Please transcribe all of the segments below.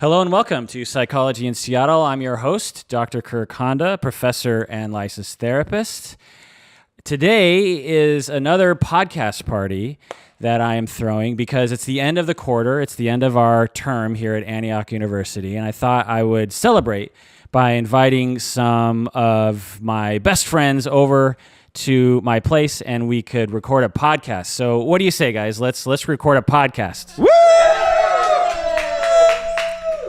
Hello and welcome to Psychology in Seattle. I'm your host, Dr. Kirk Honda, professor and licensed therapist. Today is another podcast party that I am throwing because it's the end of the quarter. It's the end of our term here at Antioch University, and I thought I would celebrate by inviting some of my best friends over to my place and we could record a podcast. So what do you say, guys? Let's record a podcast. Woo!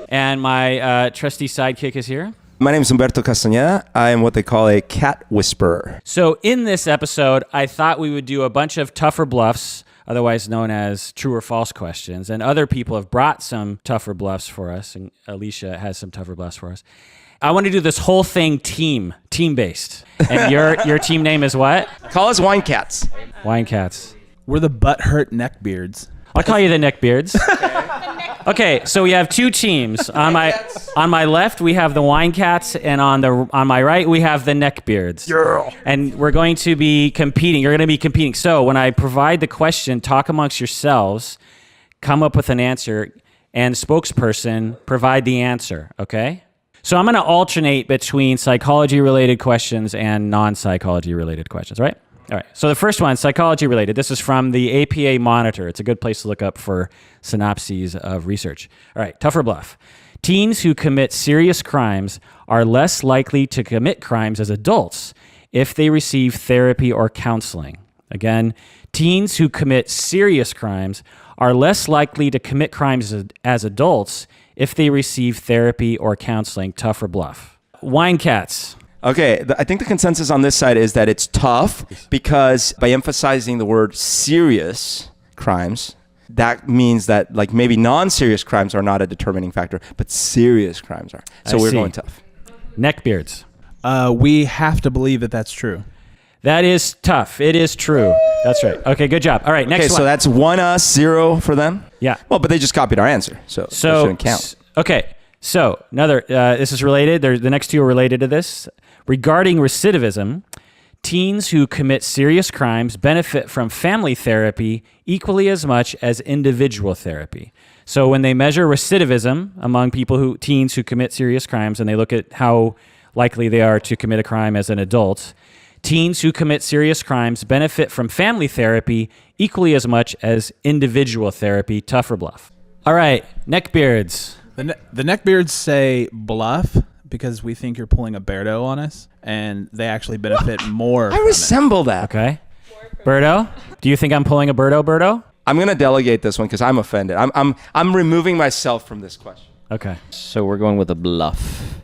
And my trusty sidekick is here. My name is Humberto Castañeda. I am what they call a cat whisperer. So in this episode, I thought we would do a bunch of tougher bluffs, otherwise known as true or false questions. And other people have brought some tougher bluffs for us. And Alicia has some tougher bluffs for us. I want to do this whole thing team-based. And your team name is what? Call us Wine Cats. Wine Cats. We're the butt-hurt neckbeards. I'll call you the Neckbeards. Okay, so we have two teams. On my left, we have the Wine Cats, and on my right, we have the Neckbeards. Yeah. And we're going to be competing. You're going to be competing. So when I provide the question, talk amongst yourselves, come up with an answer, and spokesperson, provide the answer, okay? So I'm going to alternate between psychology-related questions and non-psychology-related questions, right? All right, so the first one, psychology-related. This is from the APA Monitor. It's a good place to look up for synopses of research. All right, tougher bluff. Teens who commit serious crimes are less likely to commit crimes as adults if they receive therapy or counseling. Again, teens who commit serious crimes are less likely to commit crimes as adults if they receive therapy or counseling. Tougher bluff. Wine Cats. Okay, I think the consensus on this side is that it's tough because by emphasizing the word serious crimes, that means that like maybe non-serious crimes are not a determining factor, but serious crimes are. So we're going tough. Neckbeards. We have to believe that that's true. That is tough. It is true. That's right. Okay, good job. All right, next one. Okay, so that's 1 us, 0 for them? Yeah. Well, but they just copied our answer, so it shouldn't count. Okay, so another, this is related. The next two are related to this. Regarding recidivism, teens who commit serious crimes benefit from family therapy equally as much as individual therapy. So when they measure recidivism among teens who commit serious crimes, and they look at how likely they are to commit a crime as an adult, teens who commit serious crimes benefit from family therapy equally as much as individual therapy. Tougher bluff. All right, Neckbeards. The neckbeards say bluff because we think you're pulling a Berto on us, and they actually benefit more. I resemble that. Okay. Berto? Do you think I'm pulling a Berto? I'm going to delegate this one because I'm offended. I'm removing myself from this question. Okay. So we're going with a bluff.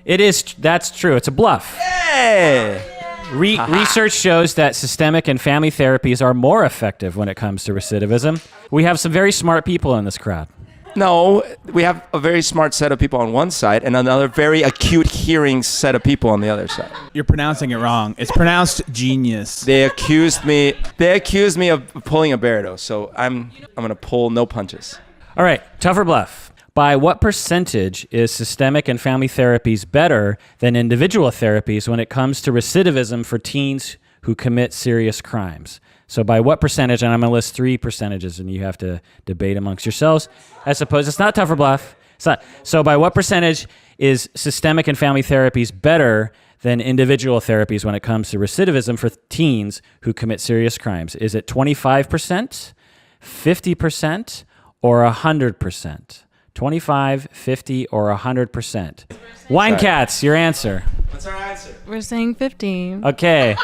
That's true. It's a bluff. Hey! Research shows that systemic and family therapies are more effective when it comes to recidivism. We have some very smart people in this crowd. No, we have a very smart set of people on one side and another very acute hearing set of people on the other side. You're pronouncing it wrong. It's pronounced genius. They accused me of pulling a Berto, so I'm going to pull no punches. All right, tougher bluff. By what percentage is systemic and family therapies better than individual therapies when it comes to recidivism for teens who commit serious crimes? So by what percentage, and I'm going to list 3 percentages, and you have to debate amongst yourselves. I suppose it's not tougher bluff. It's not. So by what percentage is systemic and family therapies better than individual therapies when it comes to recidivism for teens who commit serious crimes? Is it 25%, 50%, or 100%? 25, 50, or 100%? Wine Cats, your answer. What's our answer? We're saying 50. Okay.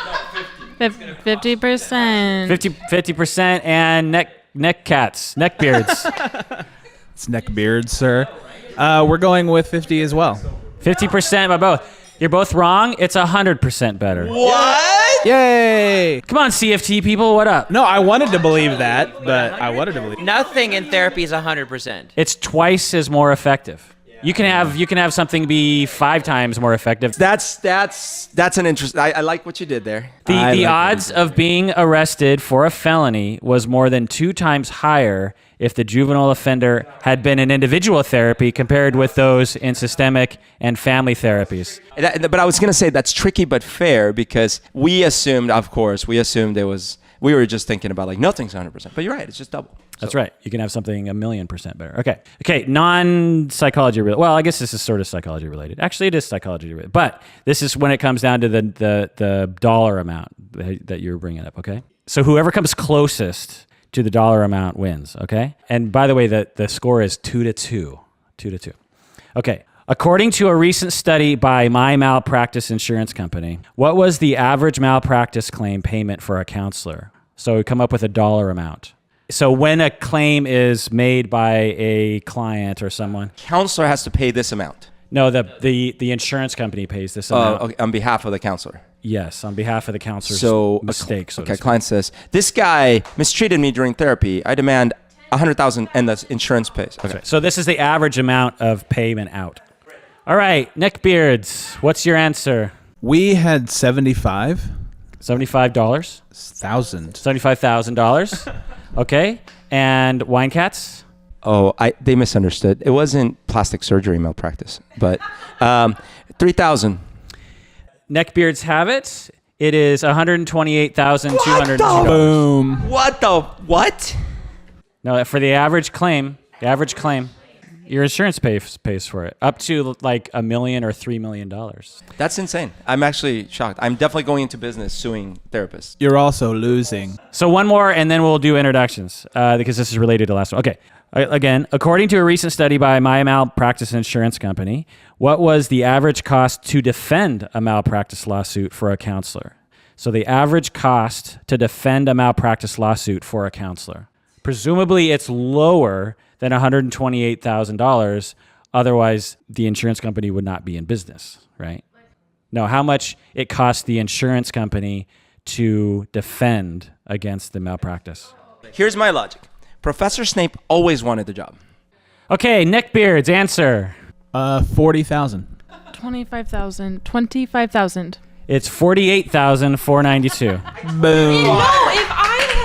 50%. 50% and neckbeards. It's neckbeards, sir. We're going with 50 as well. 50% by both. You're both wrong. It's 100% better. What? Yay! Come on, CFT people, what up? No, I wanted to believe that, but I wanted to believe. Nothing in therapy is 100%. It's twice as more effective. You can have something be 5 times more effective. That's an interest. I like what you did there. The odds of being arrested for a felony was more than 2 times higher if the juvenile offender had been in individual therapy compared with those in systemic and family therapies. But I was going to say that's tricky but fair because we assumed it was. We were just thinking about like nothing's 100%. But you're right. It's just double. That's right. You can have something 1,000,000% better. Okay. Non-psychology related. Well, I guess this is sort of psychology related. Actually, it is psychology related. But this is when it comes down to the dollar amount that you're bringing up. Okay. So whoever comes closest to the dollar amount wins. Okay. And by the way, the score is 2-2. 2-2. Okay. According to a recent study by My Malpractice Insurance Company, what was the average malpractice claim payment for a counselor? So we come up with a dollar amount. So when a claim is made by a client or someone, Counselor has to pay this amount. no, the insurance company pays this amount. Okay, on behalf of the counselor. Yes, on behalf of the counselor's So mistake. So to okay, speak. client says, this guy mistreated me during therapy. I demand 100,000 and the insurance pays. Okay. So this is the average amount of payment out. All right, neckbeards, what's your answer? We had 75,000. $75,000. Okay, and wine cats? Oh, they misunderstood. It wasn't plastic surgery malpractice, but 3,000. Neckbeards have it. It is $128,202. Boom. What? No, for the average claim, your insurance pays for it, up to like $1 million or $3 million. That's insane. I'm actually shocked. I'm definitely going into business suing therapists. You're also losing. So one more, and then we'll do introductions because this is related to the last one. Okay. Again, according to a recent study by My Malpractice Insurance Company, what was the average cost to defend a malpractice lawsuit for a counselor? So the average cost to defend a malpractice lawsuit for a counselor. Presumably, it's lower than $128,000. Otherwise, the insurance company would not be in business, right? No, how much it cost the insurance company to defend against the malpractice. Here's my logic. Professor Snape always wanted the job. Okay, neckbeards, answer. 40,000. 25,000. It's $48,492. Boom.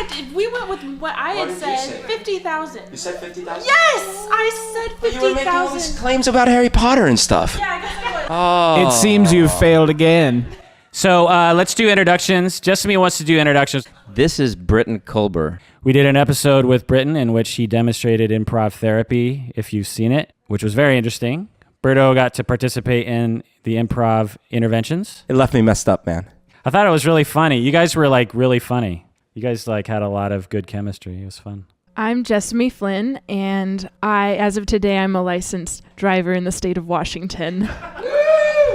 If we went with what I had said, 50,000. You said 50,000? Yes, I said You were making all these 50,000. claims about Harry Potter and stuff. Yeah, I guess I would. Oh. It seems you've failed again. So let's do introductions. Jessamy wants to do introductions. This is Britton Culber. We did an episode with Britton in which he demonstrated improv therapy, if you've seen it, which was very interesting. Berto got to participate in the improv interventions. It left me messed up, man. I thought it was really funny. You guys were like really funny. You guys like had a lot of good chemistry. It was fun. I'm Jessamy Flynn, and as of today, I'm a licensed driver in the state of Washington.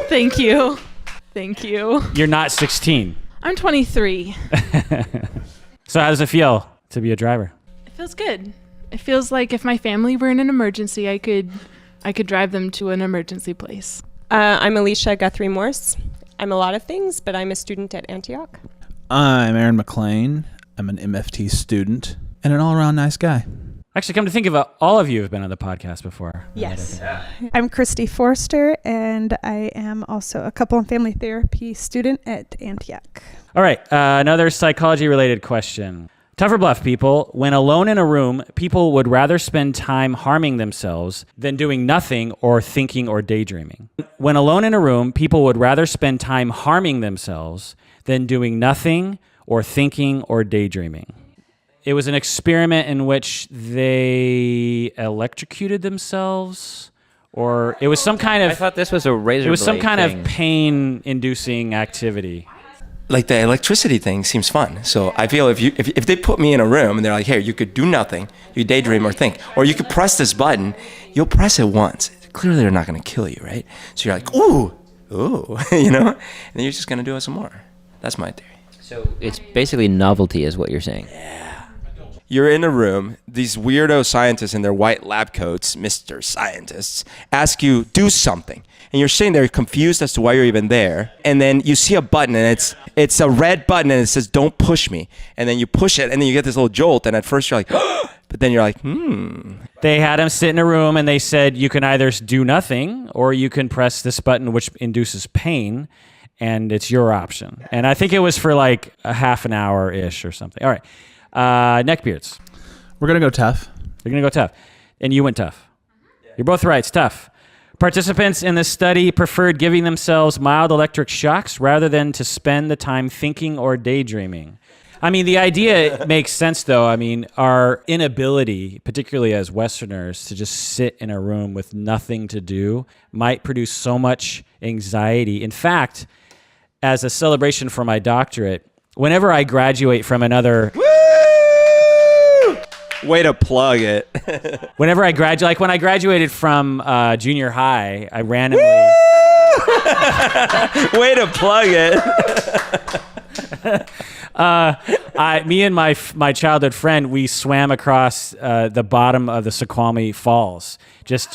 Thank you. You're not 16. I'm 23. So how does it feel to be a driver? It feels good. It feels like if my family were in an emergency, I could drive them to an emergency place. I'm Alicia Guthrie Morse. I'm a lot of things, but I'm a student at Antioch. I'm Aaron McLean. I'm an MFT student and an all-around nice guy. Actually, come to think of it, all of you have been on the podcast before. Yes. I'm Christy Forster, and I am also a couple and family therapy student at Antioch. All right, another psychology-related question. Tough or bluff, people? When alone in a room, people would rather spend time harming themselves than doing nothing or thinking or daydreaming. When alone in a room, people would rather spend time harming themselves than doing nothing or thinking or daydreaming. It was an experiment in which they electrocuted themselves, or it was some kind I of thought this was a razor blade. it was some kind thing. of pain-inducing activity. Like the electricity thing seems fun. So I feel if they put me in a room and they're like, hey, you could do nothing, you daydream or think, or you could press this button, you'll press it once. Clearly they're not going to kill you, right? So you're like, ooh, you know? And then you're just going to do it some more. That's my theory. So it's basically novelty is what you're saying. You're in a room, these weirdo scientists in their white lab coats, Mr. Scientists, ask you, do something. And you're sitting there confused as to why you're even there. And then you see a button, and it's a red button, and it says, don't push me. And then you push it, and then you get this little jolt, and at first you're like, but then you're like, They had him sit in a room and they said, you can either do nothing or you can press this button which induces pain, and it's your option. And I think it was for like a half an hour-ish or something. All right. Neckbeards. We're going to go tough. You're going to go tough. And you went tough. You're both right. It's tough. Participants in the study preferred giving themselves mild electric shocks rather than to spend the time thinking or daydreaming. I mean, the idea makes sense, though. I mean, our inability, particularly as Westerners, to just sit in a room with nothing to do might produce so much anxiety. In fact, as a celebration for my doctorate, whenever I graduate from another... Way to plug it. Whenever I graduate, like when I graduated from junior high, I randomly... Way to plug it. Me and my childhood friend, we swam across the bottom of the Snoqualmie Falls, just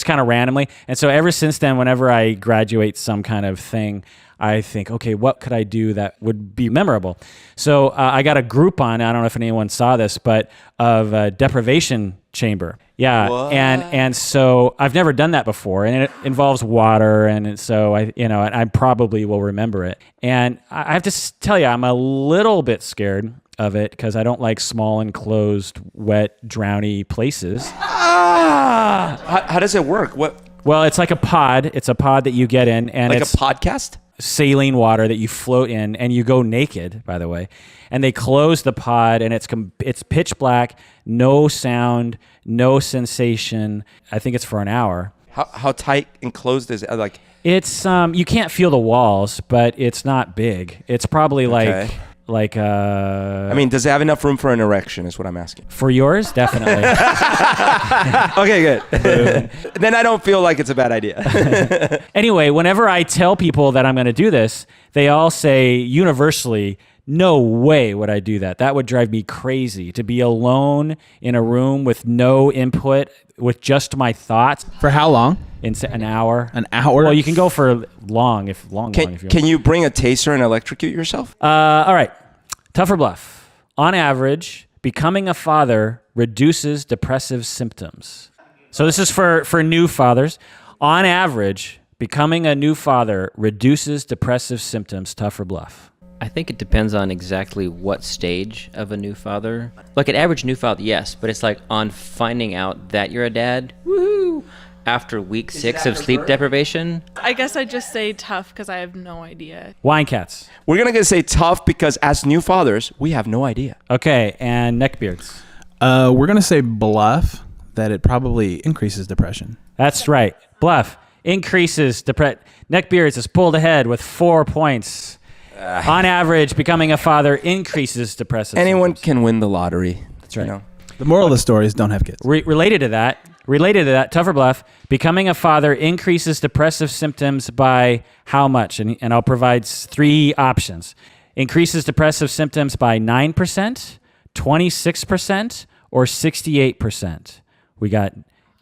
kind of randomly. And so ever since then, whenever I graduate some kind of thing, I think, okay, what could I do that would be memorable? So I got a Groupon. I don't know if anyone saw this, but of a deprivation chamber. Yeah, What? and so I've never done that before, and it involves water, and so I probably will remember it. And I have to tell you, I'm a little bit scared of it because I don't like small, enclosed, wet, drowny places. How does it work? What? Well, it's like a pod. It's a pod that you get in, and Like it's a podcast? saline water that you float in, and you go naked, by the way. And they close the pod, and it's pitch black, no sound, no sensation. I think it's for an hour. How tight and closed is it? Like, It's you can't feel the walls, but it's not big. It's probably Okay. like I mean, does it have enough room for an erection is what I'm asking. for yours, definitely. Okay, good. Then I don't feel like it's a bad idea. Anyway, whenever I tell people that I'm going to do this, they all say universally, no way would I do that. That would drive me crazy to be alone in a room with no input, with just my thoughts For how long? in an hour. An hour? Well, you can go for long if you Can you bring a taser and electrocute yourself? All right. Tough or bluff. On average, becoming a father reduces depressive symptoms. So this is for new fathers. On average, becoming a new father reduces depressive symptoms. Tough or bluff. I think it depends on exactly what stage of a new father. Like an average new father, yes, but it's like on finding out that you're a dad, woohoo, after week 6 of sleep deprivation. I guess I just say tough because I have no idea. Wine cats. We're going to say tough because as new fathers, we have no idea. Okay, and neckbeards. We're going to say bluff that it probably increases depression. That's right. Bluff increases depression. Neckbeards is pulled ahead with 4 points. On average, becoming a father increases depressive Anyone symptoms. can win the lottery. That's right. You know? The moral of the story is don't have kids. Related to that, tough or bluff, becoming a father increases depressive symptoms by how much? And I'll provide 3 options. Increases depressive symptoms by 9%, 26%, or 68%. We got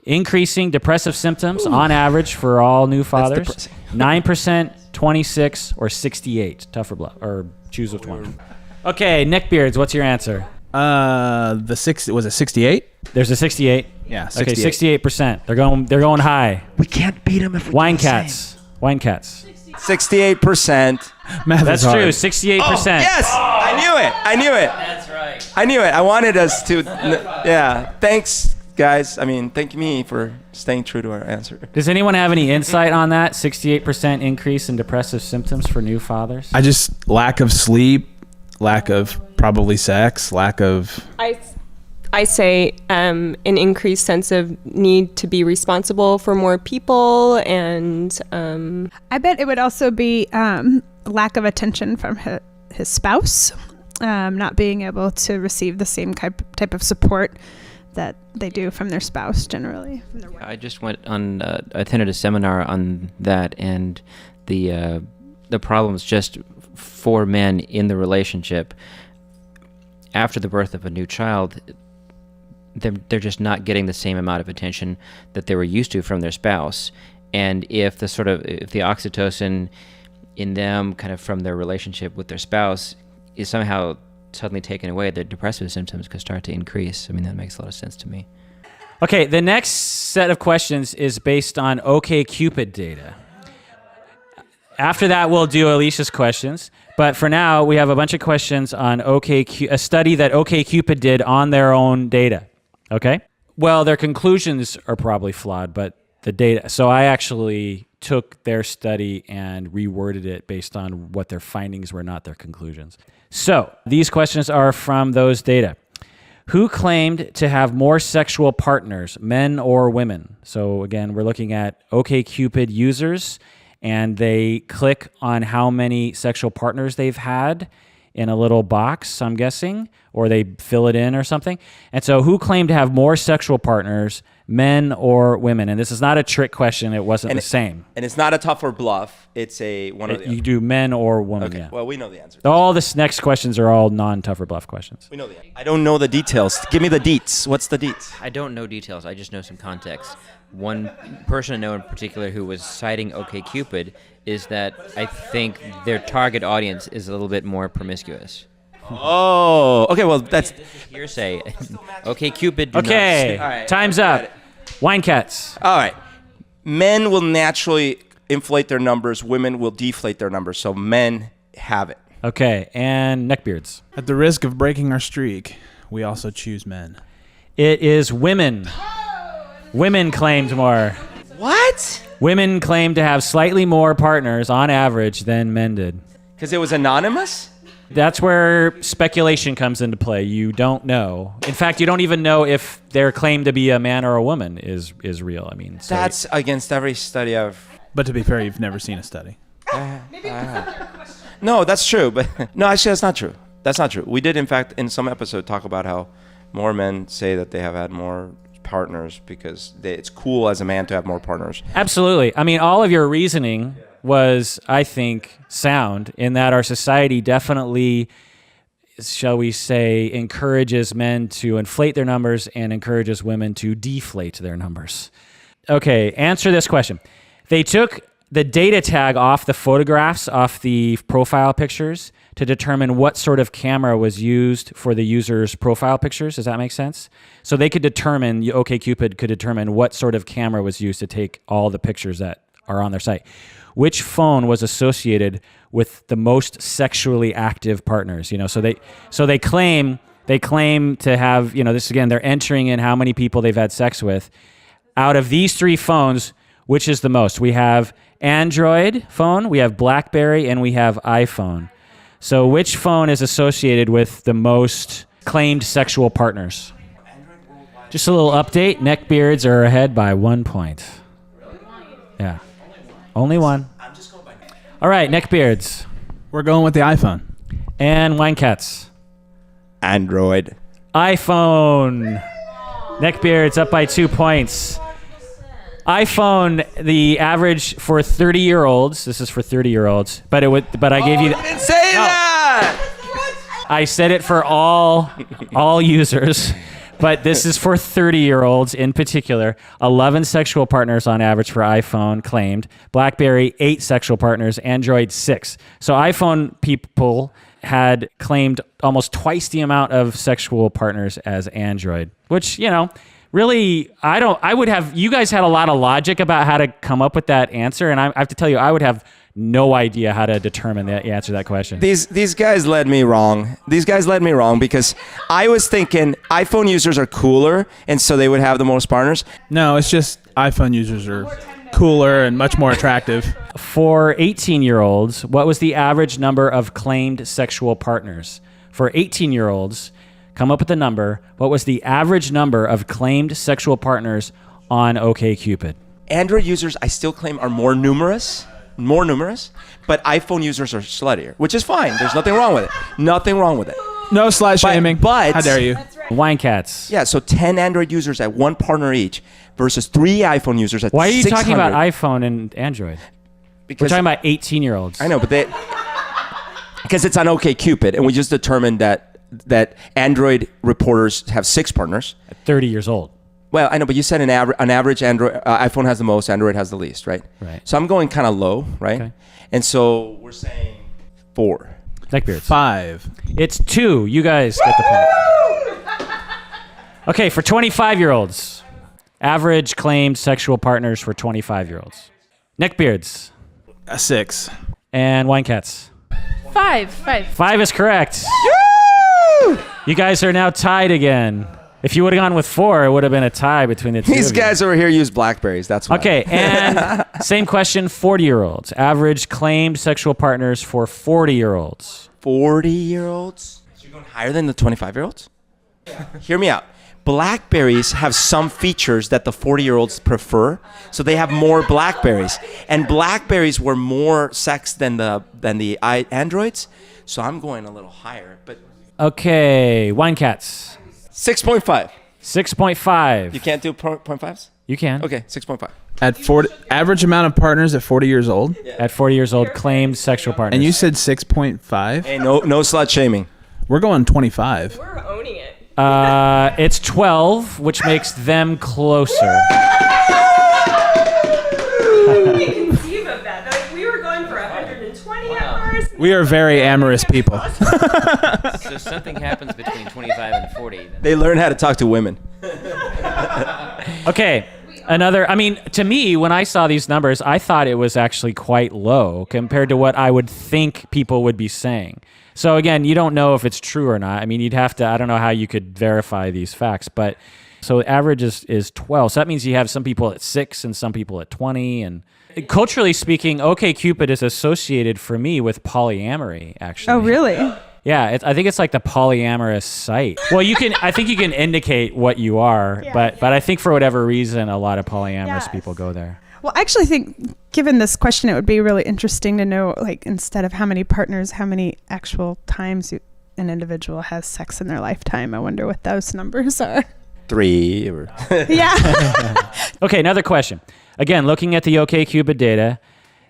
increasing depressive symptoms on average for all new fathers. depressing. 9%, 26, or 68. Tough or bluff, or choose which one. Okay, neckbeards, what's your answer? Was it 68? There's a 68. Yeah, Okay, 68. 68%. They're going high. We can't beat them if we Wine do the same. cats. Wine cats. 68%. Math That's is hard. true. 68%. Yes! I knew it. That's right. I knew it. I wanted us to. Yeah. Thanks, guys. I mean, thank me for staying true to our answer. Does anyone have any insight on that? 68% increase in depressive symptoms for new fathers? I just lack of sleep, lack of probably sex, lack of I say an increased sense of need to be responsible for more people, and I bet it would also be lack of attention from his spouse, not being able to receive the same type of support that they do from their spouse generally. From their wife. I just went on. I attended a seminar on that, and the problems just for men in the relationship after the birth of a new child. They're just not getting the same amount of attention that they were used to from their spouse, and if the oxytocin in them, kind of from their relationship with their spouse, is somehow suddenly taken away, their depressive symptoms could start to increase. I mean, that makes a lot of sense to me. Okay, the next set of questions is based on OkCupid data. After that, we'll do Alicia's questions. But for now, we have a bunch of questions on a study that OkCupid did on their own data. Okay? Well, their conclusions are probably flawed, but the data. So I actually took their study and reworded it based on what their findings were, not their conclusions. So these questions are from those data. Who claimed to have more sexual partners, men or women? So again, we're looking at OkCupid users, and they click on how many sexual partners they've had in a little box, I'm guessing, or they fill it in or something. And so who claimed to have more sexual partners, men or women? And this is not a trick question. It wasn't the same. And it's not a tough or bluff. It's a one or the other. You do men or women, Okay, yeah. well, we know the answer. All this next questions are all non-tough or bluff questions. We know the answer. I don't know the details. Give me the deets. What's the deets? I don't know details. I just know some context. One person I know in particular who was citing OkCupid is that I think their target audience is a little bit more promiscuous. Oh, okay. Well, that's Hearsay. OkCupid. Do Okay, All right. time's up. Wine cats. all right. Men will naturally inflate their numbers. Women will deflate their numbers. So men have it. Okay, and neckbeards. At the risk of breaking our streak, we also choose men. It is women. Women claimed more. What? Women claimed to have slightly more partners on average than men did. Because it was anonymous? That's where speculation comes into play. You don't know. In fact, you don't even know if their claim to be a man or a woman is real. I mean, so That's against every study I've. But to be fair, you've never seen a study. No, that's true. But no, actually, that's not true. That's not true. We did, in fact, in some episode, talk about how more men say that they have had more partners because it's cool as a man to have more partners. Absolutely. I mean, all of your reasoning was, I think, sound in that our society definitely, shall we say, encourages men to inflate their numbers and encourages women to deflate their numbers. Okay, answer this question. They took the data tag off the photographs, off the profile pictures, to determine what sort of camera was used for the user's profile pictures. Does that make sense? So they could determine, OkCupid could determine what sort of camera was used to take all the pictures that are on their site. Which phone was associated with the most sexually active partners? You know, so they claim to have, you know, this again, they're entering in how many people they've had sex with. Out of these three phones, which is the most? We have Android phone, we have BlackBerry, and we have iPhone. So which phone is associated with the most claimed sexual partners? Just a little update. Neckbeards are ahead by 1 point. Yeah. Only one. All right, neckbeards. We're going with the iPhone. And wine cats. Android. iPhone. Neckbeards up by 2 points. iPhone, the average for 30-year-olds. This is for 30-year-olds, but I gave you. I didn't say that. I said it for all users, but this is for 30-year-olds in particular. 11 sexual partners on average for iPhone claimed. BlackBerry 8 sexual partners. Android 6. So iPhone people had claimed almost twice the amount of sexual partners as Android, which, you know, really, you guys had a lot of logic about how to come up with that answer, and I have to tell you, I would have no idea how to determine the answer to that question. These guys led me wrong. These guys led me wrong because I was thinking iPhone users are cooler, and so they would have the most partners. No, it's just iPhone users are cooler and much more attractive. For 18-year-olds, what was the average number of claimed sexual partners? For 18-year-olds, come up with a number. What was the average number of claimed sexual partners on OkCupid? Android users, I still claim, are more numerous, but iPhone users are sluttier, which is fine. There's nothing wrong with it. Nothing wrong with it. No slut shaming. but- How dare you? Wine cats. Yeah, so 10 Android users at one partner each versus 3 iPhone users at Why are you 600. talking about iPhone and Android? We're Because talking about 18-year-olds. I know, but because it's on OkCupid, and we just determined that Android reporters have 6 partners. 30 years old. Well, I know, but you said on average, Android iPhone has the most, Android has the least, right? Right. So I'm going kind of low, right? Okay. And so we're saying 4. Neckbeards. 5. It's 2. You guys get the point. Okay, for 25-year-olds, average claimed sexual partners for 25-year-olds. Neckbeards A 6. and wine cats. 5. 5 is correct. You guys are now tied again. If you would have gone with 4, it would have been a tie between the two. These of you. guys over here use Blackberries. That's why. Okay, and same question, 40-year-olds. Average claimed sexual partners for 40-year-olds. 40-year-olds? So you're going higher than the 25-year-olds? Hear me out. Blackberries have some features that the 40-year-olds prefer, so they have more Blackberries. And Blackberries were more sex than the Androids, so I'm going a little higher. But Okay, Wine Cats. 6.5. 6.5. You can't do 0.5s? You can. Okay, 6.5. At 40, average amount of partners at 40 years old. At 40 years old, claimed sexual partners. And you said 6.5. Hey, no slut shaming. We're going 25. We're owning it. It's 12, which makes them closer. We can conceive of that. Like, we were going for 120 at first. We are very amorous people. So something happens between 25 and 40. They learn how to talk to women. Okay, to me, when I saw these numbers, I thought it was actually quite low compared to what I would think people would be saying. So again, you don't know if it's true or not. I mean, you'd have to, I don't know how you could verify these facts, but so average is 12. So that means you have some people at 6 and some people at 20. And culturally speaking, OkCupid is associated for me with polyamory, actually. Oh, really? Yeah, I think it's like the polyamorous site. Well, I think you can indicate what you are, but I think for whatever reason, a lot of polyamorous people go there. Well, I actually think, given this question, it would be really interesting to know, like, instead of how many partners, how many actual times an individual has sex in their lifetime. I wonder what those numbers are. 3 or Yeah. Okay, another question. Again, looking at the OkCupid data,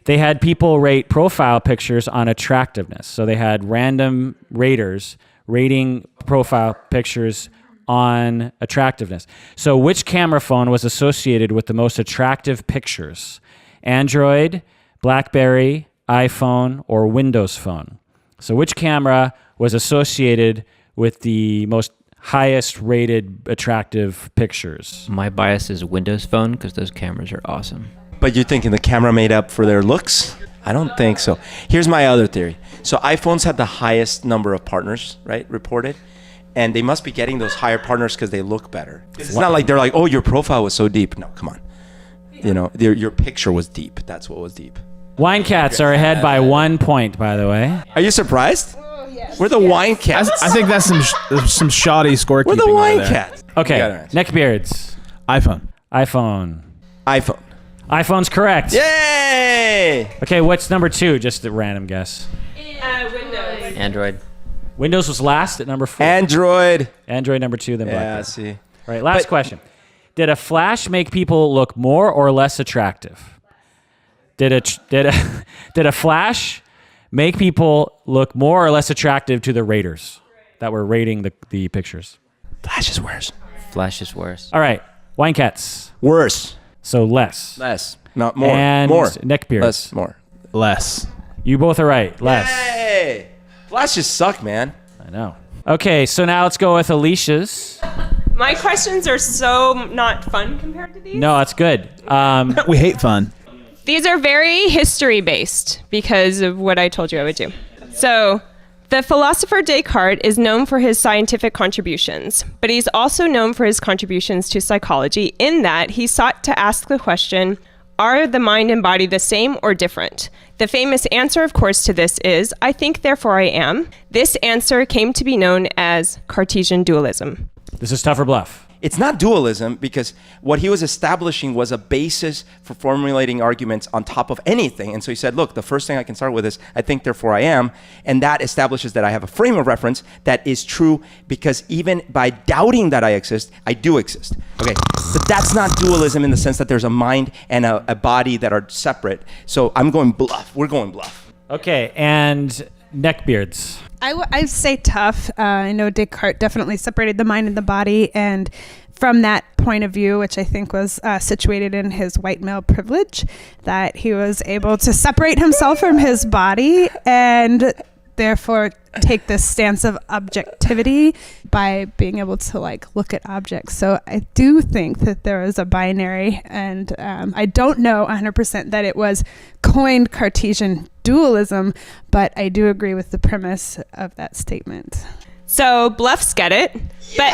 they had people rate profile pictures on attractiveness. So they had random raters rating profile pictures on attractiveness. So which camera phone was associated with the most attractive pictures? Android, BlackBerry, iPhone, or Windows Phone? So which camera was associated with the most highest rated attractive pictures? My bias is Windows Phone because those cameras are awesome. But you're thinking the camera made up for their looks? I don't think so. Here's my other theory. So iPhones had the highest number of partners, right, reported. And they must be getting those higher partners because they look better. It's not like they're like, oh, your profile was so deep. No, come on. You know, your picture was deep. That's what was deep. Wine Cats are ahead by 1 point, by the way. Are you surprised? We're the Wine Cats. I think that's some shoddy scorekeeping. We're the Wine over there. Cats. Okay, Yeah. neckbeards. iPhone. iPhone. iPhone's correct. Yay! Okay, what's number 2? Just a random guess. Windows. Android. Windows was last at number 4. Android. Android number 2, then Yeah, BlackBerry. see. All right, last question. Did a flash make people look more or less attractive? Did a flash make people look more or less attractive to the raters that were rating the pictures? Flash is worse. Flash is worse. All right, Wine Cats. Worse. So less. Less. Not more. And more. neckbeards. Less. More. Less. You both are right. Less. Hey! Flashes suck, man. I know. Okay, so now let's go with Alicia's. My questions are so not fun compared to these. No, that's good. We hate fun. These are very history based because of what I told you I would do. So, the philosopher Descartes is known for his scientific contributions, but he's also known for his contributions to psychology in that he sought to ask the question, are the mind and body the same or different? The famous answer, of course, to this is, I think, therefore I am. This answer came to be known as Cartesian dualism. This is tough or bluff. It's not dualism because what he was establishing was a basis for formulating arguments on top of anything. And so he said, look, the first thing I can start with is, I think, therefore I am. And that establishes that I have a frame of reference that is true because even by doubting that I exist, I do exist. Okay, but that's not dualism in the sense that there's a mind and a body that are separate. So I'm going bluff. We're going bluff. Okay, and neckbeards. I'd say tough. I know Descartes definitely separated the mind and the body, and from that point of view, which I think was situated in his white male privilege, that he was able to separate himself from his body and therefore take this stance of objectivity by being able to look at objects. So I do think that there is a binary, and I don't know 100% that it was coined Cartesian dualism, but I do agree with the premise of that statement. So bluffs get it, but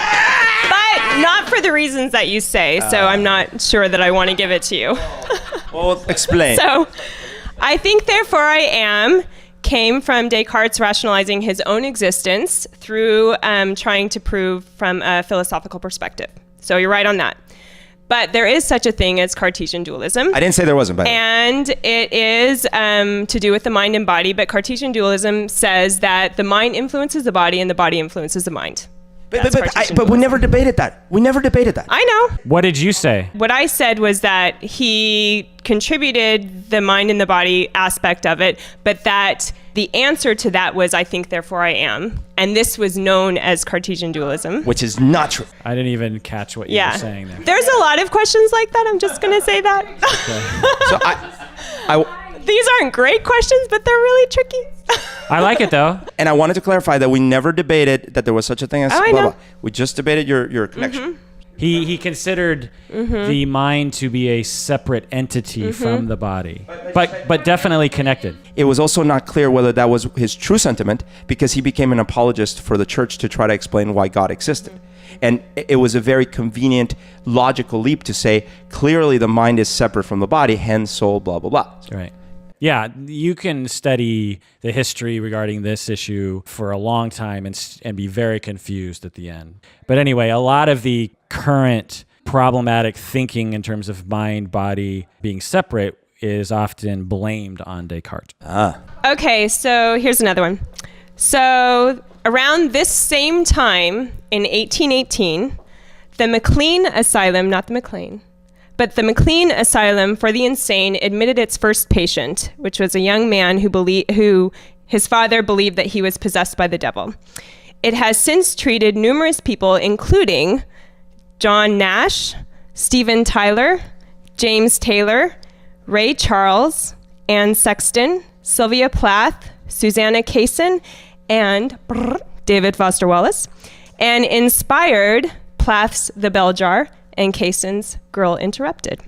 Not for the reasons that you say, so I'm not sure that I want to give it to you. Well, explain. So, I think therefore I am came from Descartes rationalizing his own existence through trying to prove from a philosophical perspective. So you're right on that. But there is such a thing as Cartesian dualism. I didn't say there wasn't, but And it is to do with the mind and body, but Cartesian dualism says that the mind influences the body and the body influences the mind. but we never debated that. I know. What did you say? What I said was that he contributed the mind and the body aspect of it, but that the answer to that was, I think, therefore I am. And this was known as Cartesian dualism. Which is not true. I didn't even catch what you were saying there. There's a lot of questions like that. I'm just going to say that. So These aren't great questions, but they're really tricky. I like it though. and I wanted to clarify that we never debated that there was such a thing as I blah, know. blah. We just debated your connection. He considered the mind to be a separate entity from the body, but definitely connected. It was also not clear whether that was his true sentiment because he became an apologist for the church to try to explain why God existed. And it was a very convenient, logical leap to say, clearly the mind is separate from the body, hence soul, blah, blah, blah. Right. Yeah, you can study the history regarding this issue for a long time and be very confused at the end. But anyway, a lot of the current problematic thinking in terms of mind, body being separate is often blamed on Descartes. Okay, so here's another one. So around this same time in 1818, the McLean Asylum, not the McLean, but the McLean Asylum for the Insane admitted its first patient, which was a young man who his father believed that he was possessed by the devil. It has since treated numerous people, including John Nash, Stephen Tyler, James Taylor, Ray Charles, Anne Sexton, Sylvia Plath, Susanna Kaysen, and David Foster Wallace, and inspired Plath's The Bell Jar and Kaysen's Girl Interrupted.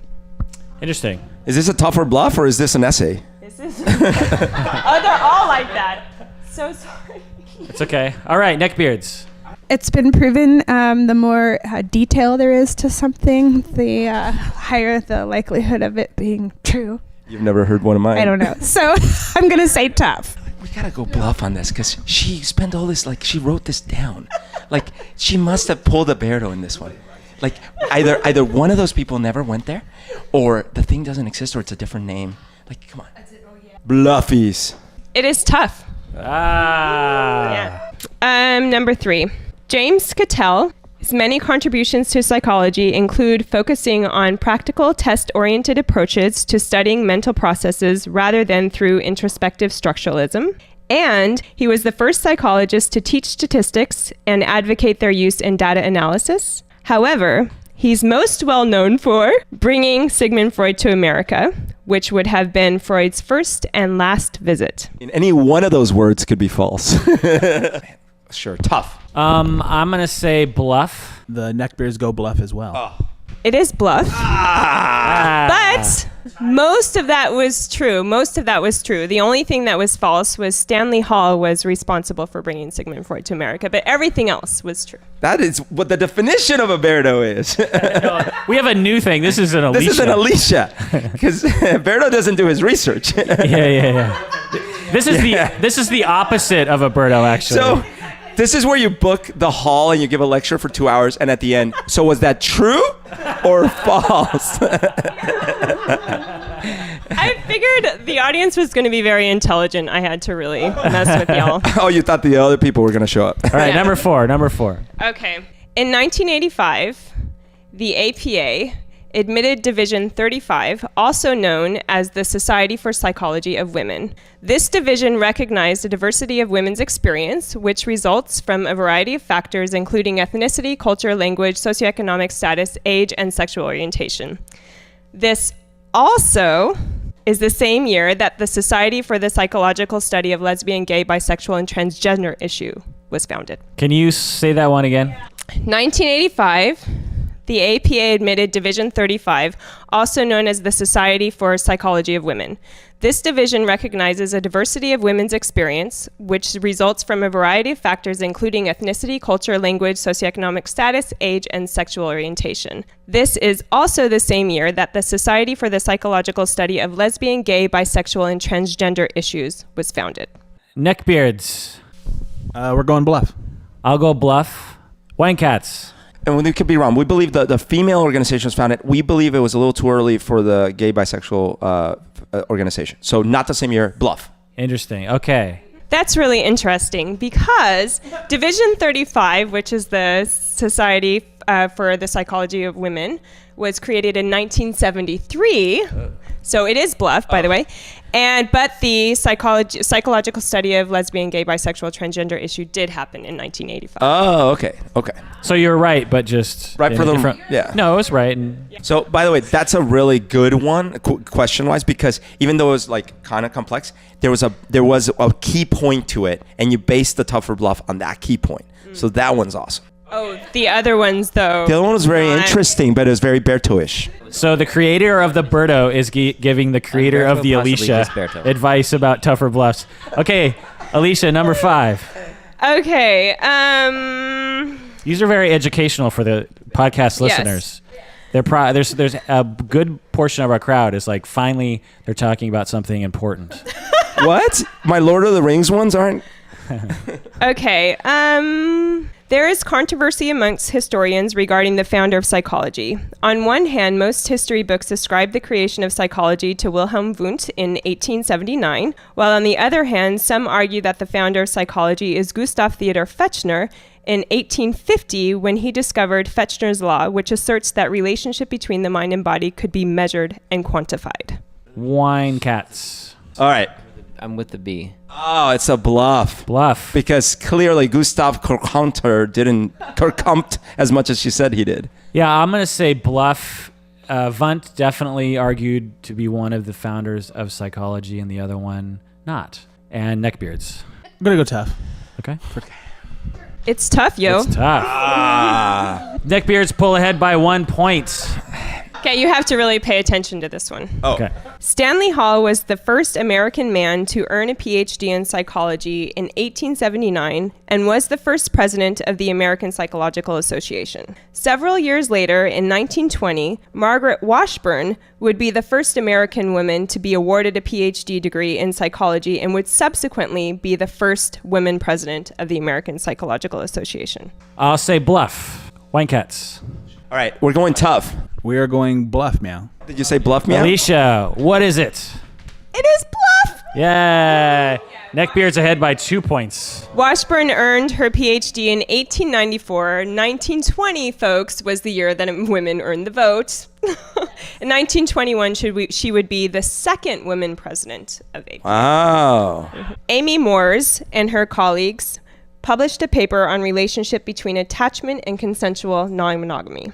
Interesting. Is this a tougher bluff or is this an essay? This is oh, they're all like that. So sorry. It's okay. All right, neckbeards. It's been proven the more detail there is to something, the higher the likelihood of it being true. You've never heard one of mine. I don't know. So I'm going to say tough. We gotta go bluff on this because she spent all this, like, she wrote this down. Like, she must have pulled a Berto in this one. Like, either one of those people never went there, or the thing doesn't exist, or it's a different name. Like, come on. Bluffies. It is tough. Ah. Yeah. Number 3. James Cattell. His many contributions to psychology include focusing on practical, test-oriented approaches to studying mental processes rather than through introspective structuralism. And he was the first psychologist to teach statistics and advocate their use in data analysis. However, he's most well known for bringing Sigmund Freud to America, which would have been Freud's first and last visit. In any one of those words could be false. Sure, tough. I'm going to say bluff. The neckbeards go bluff as well. It is bluff. But most of that was true. The only thing that was false was Stanley Hall was responsible for bringing Sigmund Freud to America, but everything else was true. That is what the definition of a Berto is. We have a new thing. This is an Alicia. This is an Alicia. Because Berto doesn't do his research. Yeah. This is the opposite of a Berto, actually. So this is where you book the hall and you give a lecture for 2 hours, and at the end, so was that true or false? I figured the audience was going to be very intelligent. I had to really mess with y'all. Oh, you thought the other people were going to show up. All right, Yeah. number four. Okay. In 1985, the APA admitted Division 35, also known as the Society for Psychology of Women. This division recognized the diversity of women's experience, which results from a variety of factors, including ethnicity, culture, language, socioeconomic status, age, and sexual orientation. This also is the same year that the Society for the Psychological Study of Lesbian, Gay, Bisexual, and Transgender issue was founded. Can you say that one again? 1985, the APA admitted Division 35, also known as the Society for Psychology of Women. This division recognizes a diversity of women's experience, which results from a variety of factors including ethnicity, culture, language, socioeconomic status, age, and sexual orientation. This is also the same year that the Society for the Psychological Study of Lesbian, Gay, Bisexual, and Transgender Issues was founded. Neckbeards. We're going bluff. I'll go bluff. Wine cats. And we could be wrong. We believe the female organization was founded. We believe it was a little too early for the gay bisexual organization. So not the same year. Bluff. Interesting. Okay. That's really interesting because Division 35, which is the Society for the Psychology of Women, was created in 1973. So it is bluff, by the way. But the psychological study of lesbian, gay, bisexual, transgender issue did happen in 1985. Oh, okay. So you're right, but just Right in for a the different. yeah. No, it was right. And So, by the way, that's a really good one, question-wise, because even though it was like kind of complex, there was a key point to it, and you based the tougher bluff on that key point. So that one's awesome. Oh, the other ones, though. The other one was very not. interesting, but it was very Berto-ish. so the creator of the Berto is giving the creator Berto, of the possibly Alicia just Berto. advice about tougher bluffs. Okay, Alicia, number 5. Okay. These are very educational for the podcast listeners. There's a good portion of our crowd is like, finally, they're talking about something important. What? My Lord of the Rings ones aren't? Okay. There is controversy amongst historians regarding the founder of psychology. On one hand, most history books ascribe the creation of psychology to Wilhelm Wundt in 1879, while on the other hand, some argue that the founder of psychology is Gustav Theodor Fechner in 1850 when he discovered Fechner's law, which asserts that relationship between the mind and body could be measured and quantified. Wine cats. All right. I'm with the B. Oh, it's a bluff. Bluff. Because clearly Gustav Kirchhoff didn't Kirchhoff as much as she said he did. Yeah, I'm going to say bluff. Wundt definitely argued to be one of the founders of psychology and the other one not. And neckbeards. I'm going to go tough. Okay. It's tough, yo. It's tough. Neckbeards pull ahead by 1 point. Okay, you have to really pay attention to this one. Oh. Okay. Stanley Hall was the first American man to earn a PhD in psychology in 1879 and was the first president of the American Psychological Association. Several years later, in 1920, Margaret Washburn would be the first American woman to be awarded a PhD degree in psychology and would subsequently be the first woman president of the American Psychological Association. I'll say bluff. Wine cats. All right, we're going tough. We are going bluff, meow. Did you say bluff, meow? Alicia, what is it? It is bluff! Yeah. Neckbeards ahead by 2 points. Washburn earned her PhD in 1894. 1920, folks, was the year that women earned the vote. In 1921, she would be the second woman president of APA. Wow. Amy Moores and her colleagues published a paper on relationship between attachment and consensual non-monogamy,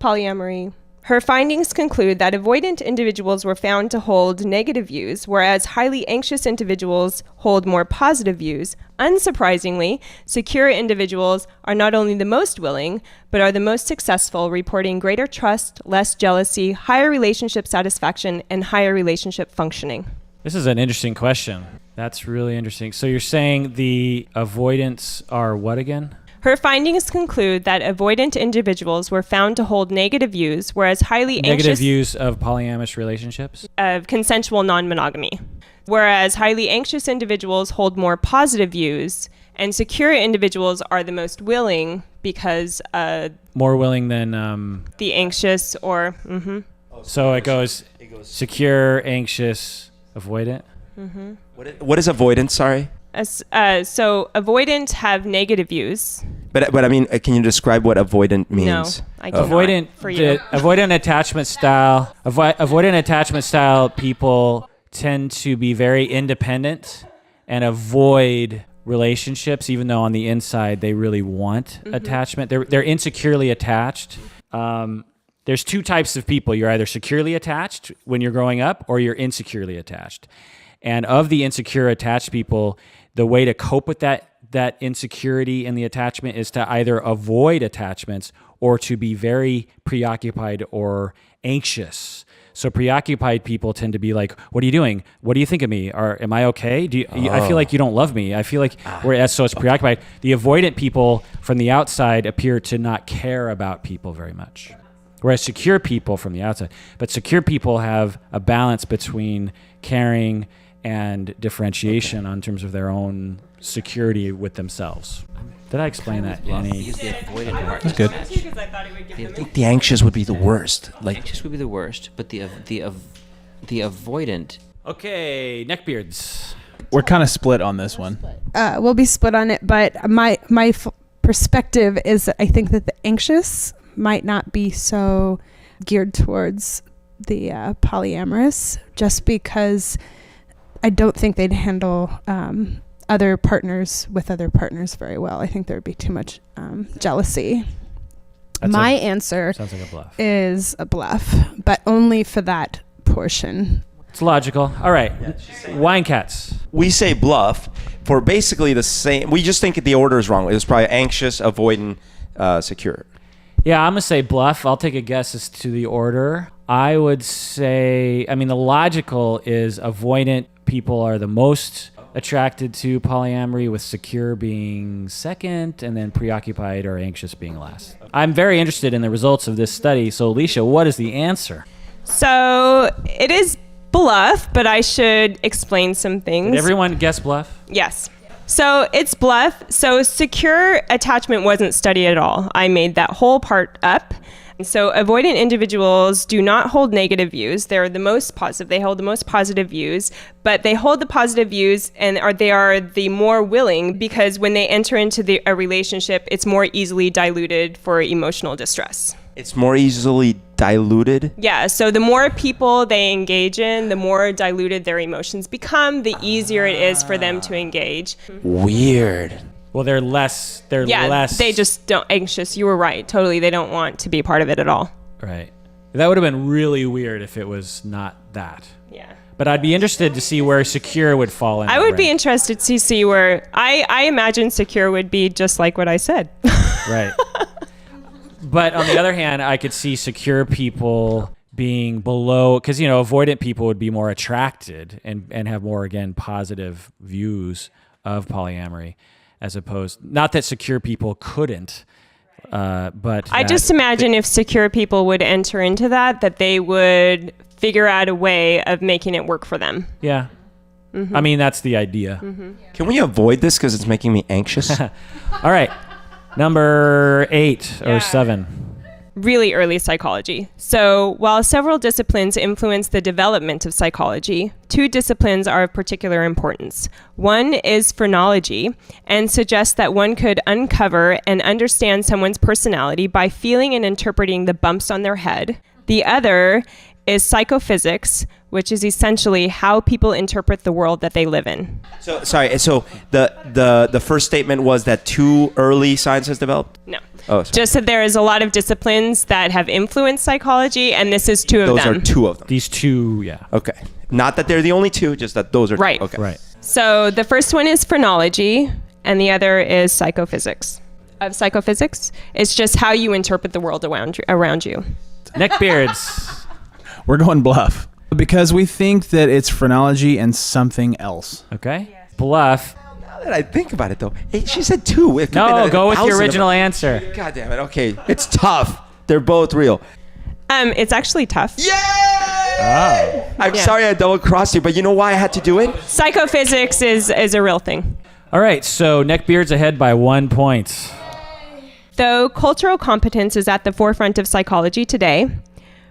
polyamory. Her findings conclude that avoidant individuals were found to hold negative views, whereas highly anxious individuals hold more positive views. Unsurprisingly, secure individuals are not only the most willing, but are the most successful, reporting greater trust, less jealousy, higher relationship satisfaction, and higher relationship functioning. This is an interesting question. That's really interesting. So you're saying the avoidants are what again? Her findings conclude that avoidant individuals were found to hold negative views, whereas highly Negative anxious views of polyamorous relationships? of consensual non-monogamy, whereas highly anxious individuals hold more positive views, and secure individuals are the most willing because More willing than... the anxious or So it goes secure, anxious, avoidant? What is avoidance? Sorry. so avoidant have negative views. But I mean, can you describe what avoidant means? No, I cannot Avoidant, for you. avoidant attachment style. Avoidant attachment style people tend to be very independent and avoid relationships, even though on the inside they really want attachment. They're insecurely attached. There's two types of people. You're either securely attached when you're growing up, or you're insecurely attached. And of the insecure attached people, the way to cope with that that insecurity in the attachment is to either avoid attachments or to be very preoccupied or anxious. So preoccupied people tend to be like, what are you doing? What do you think of me? Or am I okay? I feel like you don't love me. I feel like so it's preoccupied. The avoidant people from the outside appear to not care about people very much. Whereas secure people from the outside, but secure people have a balance between caring and differentiation on terms of their own security with themselves. Did I explain that, Yanni? Use the avoidant part. That's good. I think the anxious would be the worst. Like, Anxious would be the worst, but the avoidant. Okay, neckbeards. We're kind of split on this one. We'll be split on it, but my perspective is that I think that the anxious might not be so geared towards the polyamorous, just because I don't think they'd handle other partners with other partners very well. I think there would be too much jealousy. My answer Sounds like a bluff. is a bluff, but only for that portion. It's logical. All right, wine cats. we say bluff for basically the same. We just think the order is wrong. It was probably anxious, avoidant, secure. Yeah, I'm going to say bluff. I'll take a guess as to the order. I would say, I mean, the logical is avoidant people are the most attracted to polyamory, with secure being second, and then preoccupied or anxious being last. I'm very interested in the results of this study. So, Alicia, what is the answer? So it is bluff, but I should explain some things. Did everyone guess bluff? Yes. So it's bluff. So secure attachment wasn't studied at all. I made that whole part up. And so avoidant individuals do not hold negative views. They're the most positive. They hold the most positive views, but they hold the positive views and they are the more willing, because when they enter into a relationship, it's more easily diluted for emotional distress. It's more easily diluted. Yeah, so the more people they engage in, the more diluted their emotions become, the easier it is for them to engage. Weird. Well, they're less. They just don't anxious. You were right. Totally. They don't want to be a part of it at all. Right. That would have been really weird if it was not that. Yeah. But I'd be interested to see where secure would fall in. I would be interested to see where I imagine secure would be just like what I said. Right. But on the other hand, I could see secure people being below, because, you know, avoidant people would be more attracted and have more, again, positive views of polyamory, as opposed, not that secure people couldn't, but I just imagine if secure people would enter into that they would figure out a way of making it work for them. Yeah. Mm-hmm. I mean, that's the idea. Mm-hmm. Can we avoid this because it's making me anxious? All right. Number 8 or 7. Really early psychology. So while several disciplines influence the development of psychology, 2 disciplines are of particular importance. One is phrenology, and suggests that one could uncover and understand someone's personality by feeling and interpreting the bumps on their head. The other is psychophysics, which is essentially how people interpret the world that they live in. So sorry. So the first statement was that 2 early science has developed. No. Oh, sorry. Just that there is a lot of disciplines that have influenced psychology, and this is 2 of Those them. are 2 of them. These 2, yeah. Okay. Not that they're the only 2, just that those are Right. Okay. Right. So the first one is phrenology, and the other is psychophysics. Of psychophysics, it's just how you interpret the world around you. Neckbeards. We're going bluff because we think that it's phrenology and something else. Okay. Bluff. Now that I think about it, though, hey, she said 2. It could No, be go with your 1,000 original of them. answer. God damn it. Okay. It's tough. They're both real. It's actually tough. Yay! Oh. I'm Yeah. sorry I double crossed you, but you know why I had to do it? Psychophysics is a real thing. All right. So Neckbeards ahead by 1 point. Though cultural competence is at the forefront of psychology today,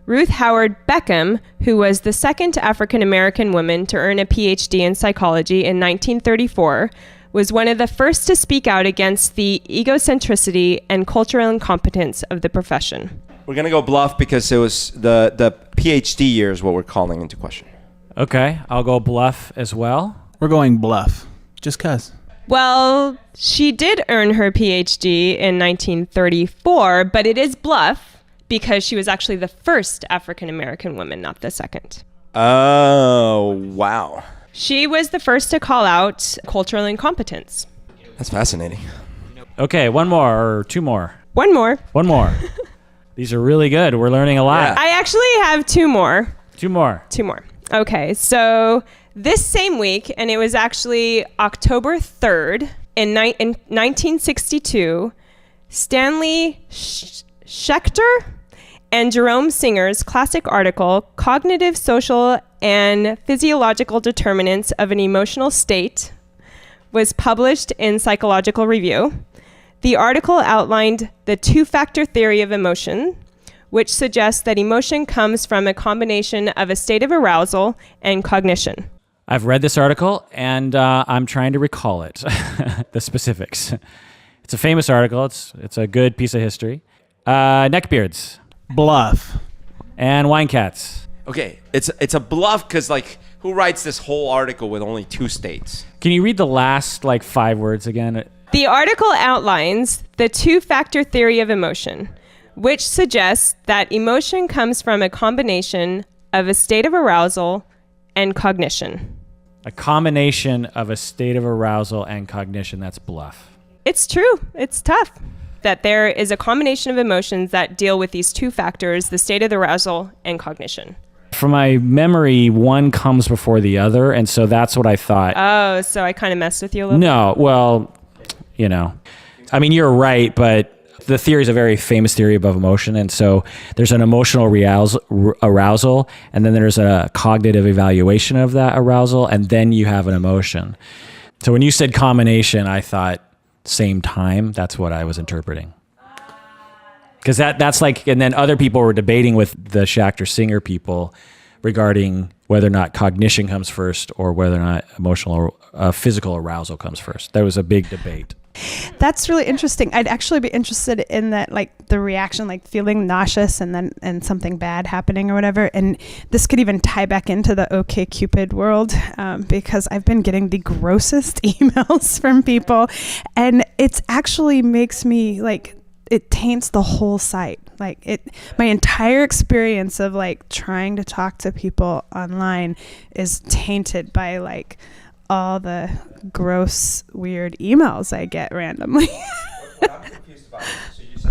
Ruth Howard Beckham, who was the second African-American woman to earn a PhD in psychology in 1934, was one of the first to speak out against the egocentricity and cultural incompetence of the profession. We're going to go bluff because it was the PhD year is what we're calling into question. Okay. I'll go bluff as well. We're going bluff just cuz. Well, she did earn her PhD in 1934, but it is bluff because she was actually the first African-American woman, not the second. Oh, wow. She was the first to call out cultural incompetence. That's fascinating. Okay, one more or two more. One more. One more. These are really good. We're learning a lot. Yeah. I actually have two more. Two more. Two more. Okay, so this same week, and it was actually October 3rd in 1962, Stanley Schechter and Jerome Singer's classic article, Cognitive, Social, and Physiological Determinants of an Emotional State, was published in Psychological Review. The article outlined the two-factor theory of emotion, which suggests that emotion comes from a combination of a state of arousal and cognition. I've read this article, and I'm trying to recall it, the specifics. It's a famous article. It's a good piece of history. Neckbeards Bluff. and wine cats. Okay, it's a bluff because like who writes this whole article with only two states? Can you read the last 5 words again? The article outlines the two-factor theory of emotion, which suggests that emotion comes from a combination of a state of arousal and cognition. A combination of a state of arousal and cognition. That's bluff. It's true. It's tough that there is a combination of emotions that deal with these two factors, the state of arousal and cognition. From my memory, one comes before the other, and so that's what I thought. Oh, so I kind of messed with you a little No, well, I mean, you're right, but the theory is a very famous theory of emotion, and so there's an emotional arousal, and then there's a cognitive evaluation of that arousal, and then you have an emotion. So when you said combination, I thought same time. That's what I was interpreting. Because that's and then other people were debating with the Schechter Singer people regarding whether or not cognition comes first or whether or not emotional, physical arousal comes first. There was a big debate. That's really interesting. I'd actually be interested in that, the reaction, feeling nauseous and something bad happening or whatever. And this could even tie back into the OkCupid world because I've been getting the grossest emails from people, and it actually makes me it taints the whole site. My entire experience of trying to talk to people online is tainted by all the gross, weird emails I get randomly.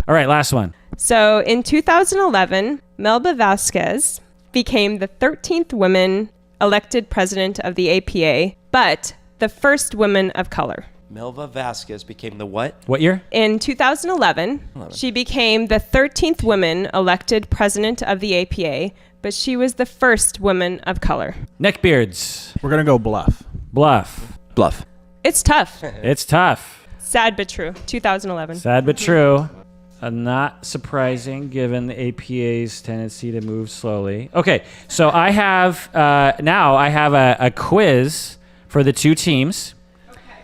All right, last one. So in 2011, Melba Vasquez became the 13th woman elected president of the APA, but the first woman of color. Melba Vasquez became the what? What year? In 2011, she became the 13th woman elected president of the APA, but she was the first woman of color. Neckbeards. We're going to go bluff. Bluff. Bluff. It's tough. It's tough. Sad but true. 2011. Sad but true. Not surprising given the APA's tendency to move slowly. Okay, so I have a quiz for the two teams,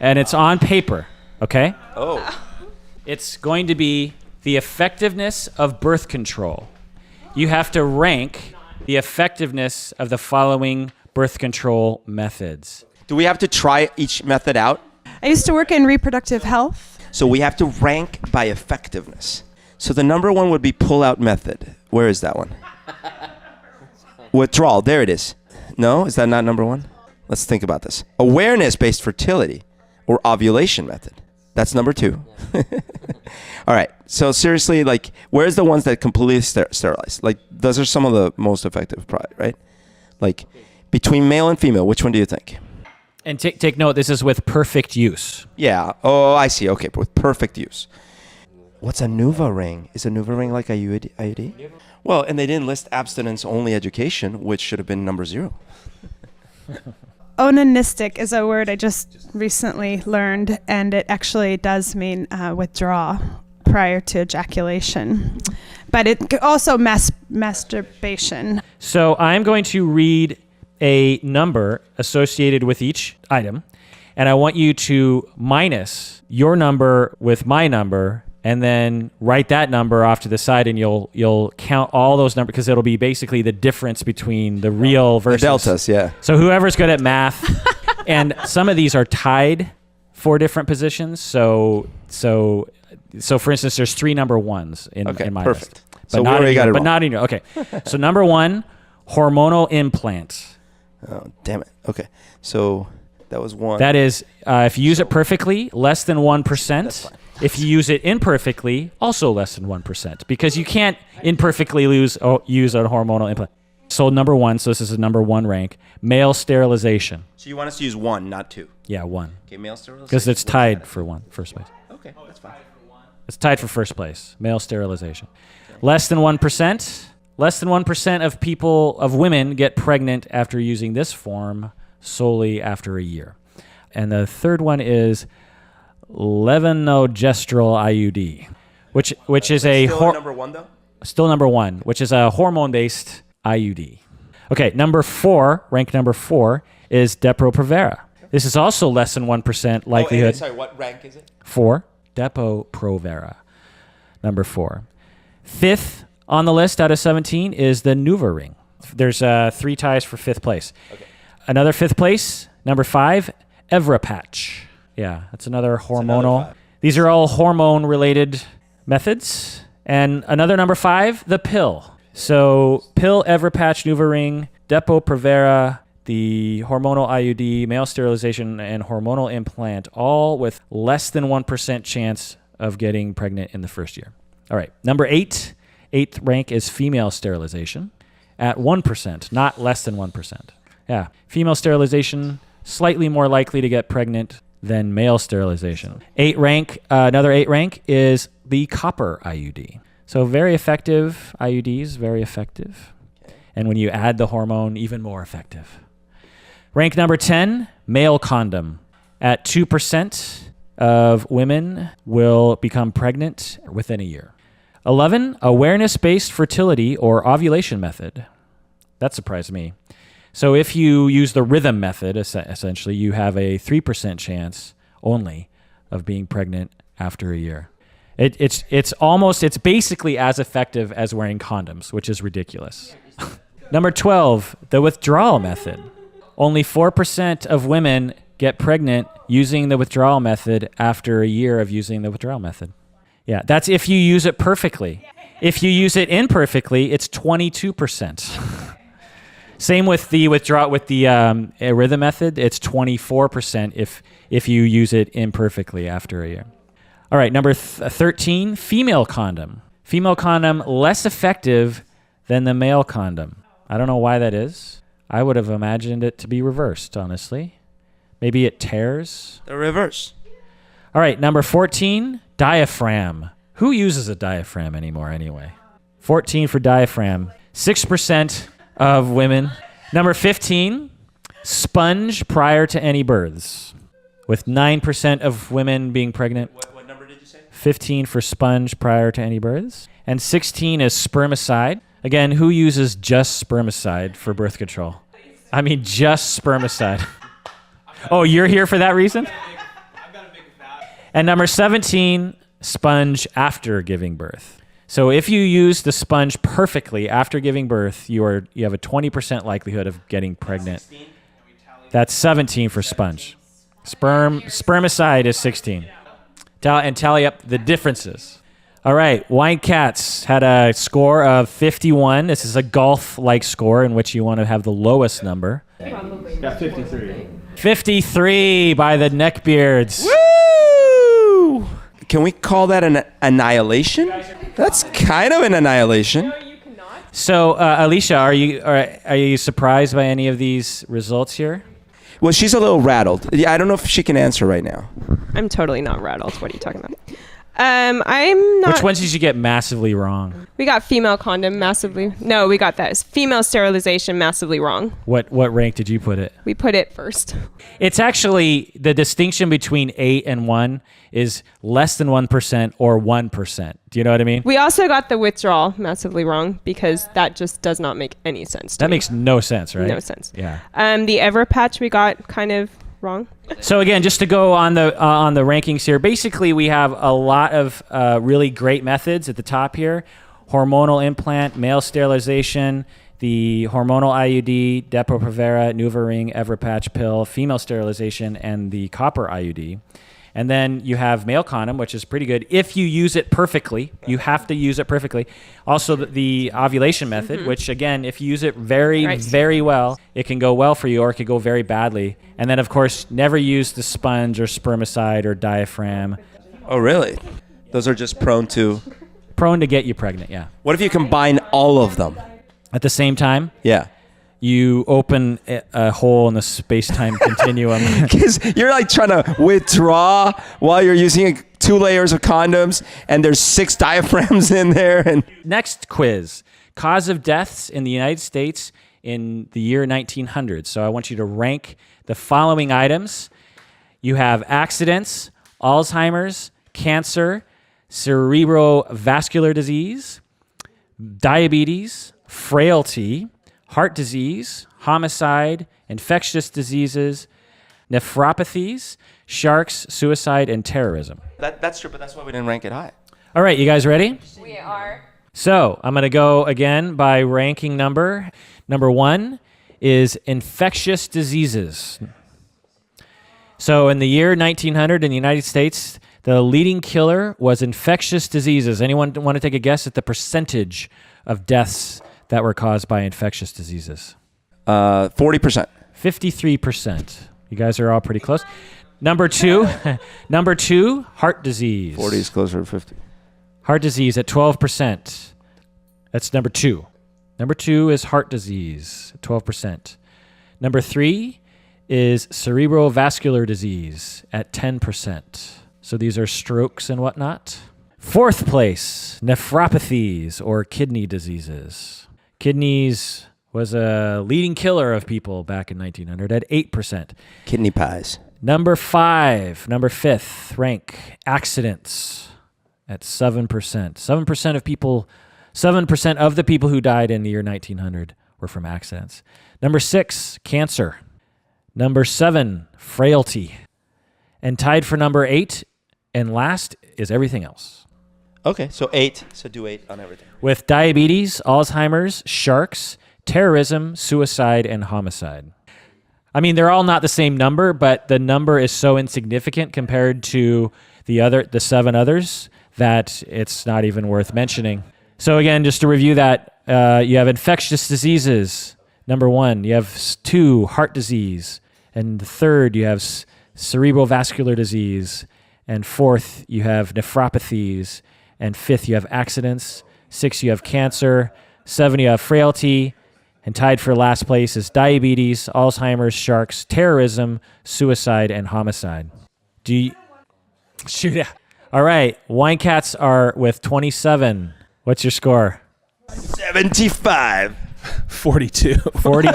and it's on paper. Okay. Oh. It's going to be the effectiveness of birth control. You have to rank the effectiveness of the following birth control methods. Do we have to try each method out? I used to work in reproductive health. So we have to rank by effectiveness. So the number one would be pull-out method. Where is that one? Withdrawal. There it is. No? Is that not number one? Let's think about this. Awareness-based fertility or ovulation method. That's number two. All right. So seriously, where's the ones that completely sterilize? Those are some of the most effective, probably, right? Between male and female, which one do you think? And take note, this is with perfect use. Yeah. Oh, I see. Okay, with perfect use. What's a Nuva ring? Is a Nuva ring like a IUD? Well, and they didn't list abstinence-only education, which should have been number 0. Onanistic is a word I just recently learned, and it actually does mean withdraw prior to ejaculation. But it also masturbation. So I'm going to read a number associated with each item, and I want you to minus your number with my number, and then write that number off to the side, and you'll count all those numbers because it'll be basically the difference between the real versus the deltas. Yeah. So whoever's good at math, and some of these are tied for different positions. So for instance, there's 3 number ones in my perfect. list. But So not we already got it wrong. not in your. Okay. So number 1, hormonal implant. Oh, damn it. Okay. So That was 1. That is, if you use it perfectly, less than 1%. If you use it imperfectly, also less than 1%, because you can't imperfectly use a hormonal implant. So number 1, so this is a number 1 rank, male sterilization. So you want us to use 1, not 2. Yeah, 1. Okay, male sterilization. Because it's tied for first place. Okay, that's fine. It's tied for first place, male sterilization. Less than 1%. Less than 1% of women get pregnant after using this form solely after a year. And the third one is levonorgestrel IUD, which is a number 1 though. Still number 1, which is a hormone-based IUD. Okay, rank number 4 is Depo-Provera. This is also less than 1% likelihood. Sorry, what rank is it? 4, Depo-Provera, number 4. 5th on the list out of 17 is the NuvaRing. There's 3 ties for 5th place. Okay. Another 5th place, number 5, Evrapatch. Yeah, that's another hormonal. These are all hormone-related methods. And another number 5, the pill. So pill, Evrapatch, NuvaRing, Depo-Provera, the hormonal IUD, male sterilization, and hormonal implant, all with less than 1% chance of getting pregnant in the first year. All right, number 8, 8th rank is female sterilization at 1%, not less than 1%. Yeah, female sterilization, slightly more likely to get pregnant than male sterilization. Another 8 rank is the copper IUD. So very effective IUDs, very effective. And when you add the hormone, even more effective. Rank number 10, male condom. At 2% of women will become pregnant within a year. 11, awareness-based fertility or ovulation method. That surprised me. So if you use the rhythm method, essentially, you have a 3% chance only of being pregnant after a year. It's basically as effective as wearing condoms, which is ridiculous. Number 12, the withdrawal method. Only 4% of women get pregnant using the withdrawal method after a year of using the withdrawal method. Yeah, that's if you use it perfectly. If you use it imperfectly, it's 22%. Same with the rhythm method. It's 24% if you use it imperfectly after a year. All right, number 13, female condom. Female condom less effective than the male condom. I don't know why that is. I would have imagined it to be reversed, honestly. Maybe it tears. The reverse. All right, number 14, diaphragm. Who uses a diaphragm anymore anyway? 14 for diaphragm. 6% of women. Number 15, sponge prior to any births. With 9% of women being pregnant. What number did you say? 15 for sponge prior to any births. And 16 is spermicide. Again, who uses just spermicide for birth control? I mean, just spermicide. Oh, you're here for that reason? And number 17, sponge after giving birth. So if you use the sponge perfectly after giving birth, you have a 20% likelihood of getting pregnant. That's 17 for sponge. Spermicide is 16. Tally up the differences. All right, Wine Cats had a score of 51. This is a golf-like score in which you want to have the lowest number. Got 53. 53 by the Neckbeards. Woo! Can we call that an annihilation? That's kind of an annihilation. So, Alicia, are you surprised by any of these results here? Well, she's a little rattled. I don't know if she can answer right now. I'm totally not rattled. What are you talking about? I'm not. Which ones did you get massively wrong? We got female condom massively. No, we got that. Female sterilization massively wrong. What rank did you put it? We put it first. It's actually the distinction between 8 and 1 is less than 1% or 1%. Do you know what I mean? We also got the withdrawal massively wrong because that just does not make any sense to me. That makes no sense, right? No sense. Yeah. The Everpatch we got kind of wrong. So again, just to go on the rankings here, basically we have a lot of really great methods at the top here: hormonal implant, male sterilization, the hormonal IUD, Depo-Provera, NuvaRing, Everpatch pill, female sterilization, and the copper IUD. And then you have male condom, which is pretty good if you use it perfectly. You have to use it perfectly. Also, the ovulation method, which again, if you use it very, very well, it can go well for you or it could go very badly. And then, of course, never use the sponge or spermicide or diaphragm. Oh, really? Those are just prone to get you pregnant, yeah. What if you combine all of them? At the same time? Yeah. You open a hole in the space-time continuum. Because you're like trying to withdraw while you're using 2 layers of condoms, and there's 6 diaphragms in there. And Next quiz. Cause of deaths in the United States in the year 1900. So I want you to rank the following items. You have accidents, Alzheimer's, cancer, cerebrovascular disease, diabetes, frailty, heart disease, homicide, infectious diseases, nephropathies, sharks, suicide, and terrorism. that's true, but that's why we didn't rank it high. All right, you guys ready? We are. So I'm going to go again by ranking number. Number 1 is infectious diseases. So in the year 1900 in the United States, the leading killer was infectious diseases. Anyone want to take a guess at the percentage of deaths that were caused by infectious diseases? 40%. 53%. You guys are all pretty close. Number 2, heart disease. 40 is closer to 50. Heart disease at 12%. That's number 2. Number 2 is heart disease at 12%. Number 3 is cerebrovascular disease at 10%. So these are strokes and whatnot. 4th place, nephropathies or kidney diseases. Kidneys was a leading killer of people back in 1900 at 8%. Kidney pies. Number 5th rank, accidents at 7%. 7% of the people who died in the year 1900 were from accidents. Number 6, cancer. Number 7, frailty. And tied for number 8 and last is everything else. Okay, so 8. So do 8 on everything. With diabetes, Alzheimer's, sharks, terrorism, suicide, and homicide. I mean, they're all not the same number, but the number is so insignificant compared to the 7 others that it's not even worth mentioning. So again, just to review that, you have infectious diseases, number 1. You have 2, heart disease. And the 3rd, you have cerebrovascular disease. And 4th, you have nephropathies. And 5th, you have accidents. 6, you have cancer. 7, you have frailty. And tied for last place is diabetes, Alzheimer's, sharks, terrorism, suicide, and homicide. Shoot. Yeah. All right. Wine Cats are with 27. What's your score? 75. 42. 42.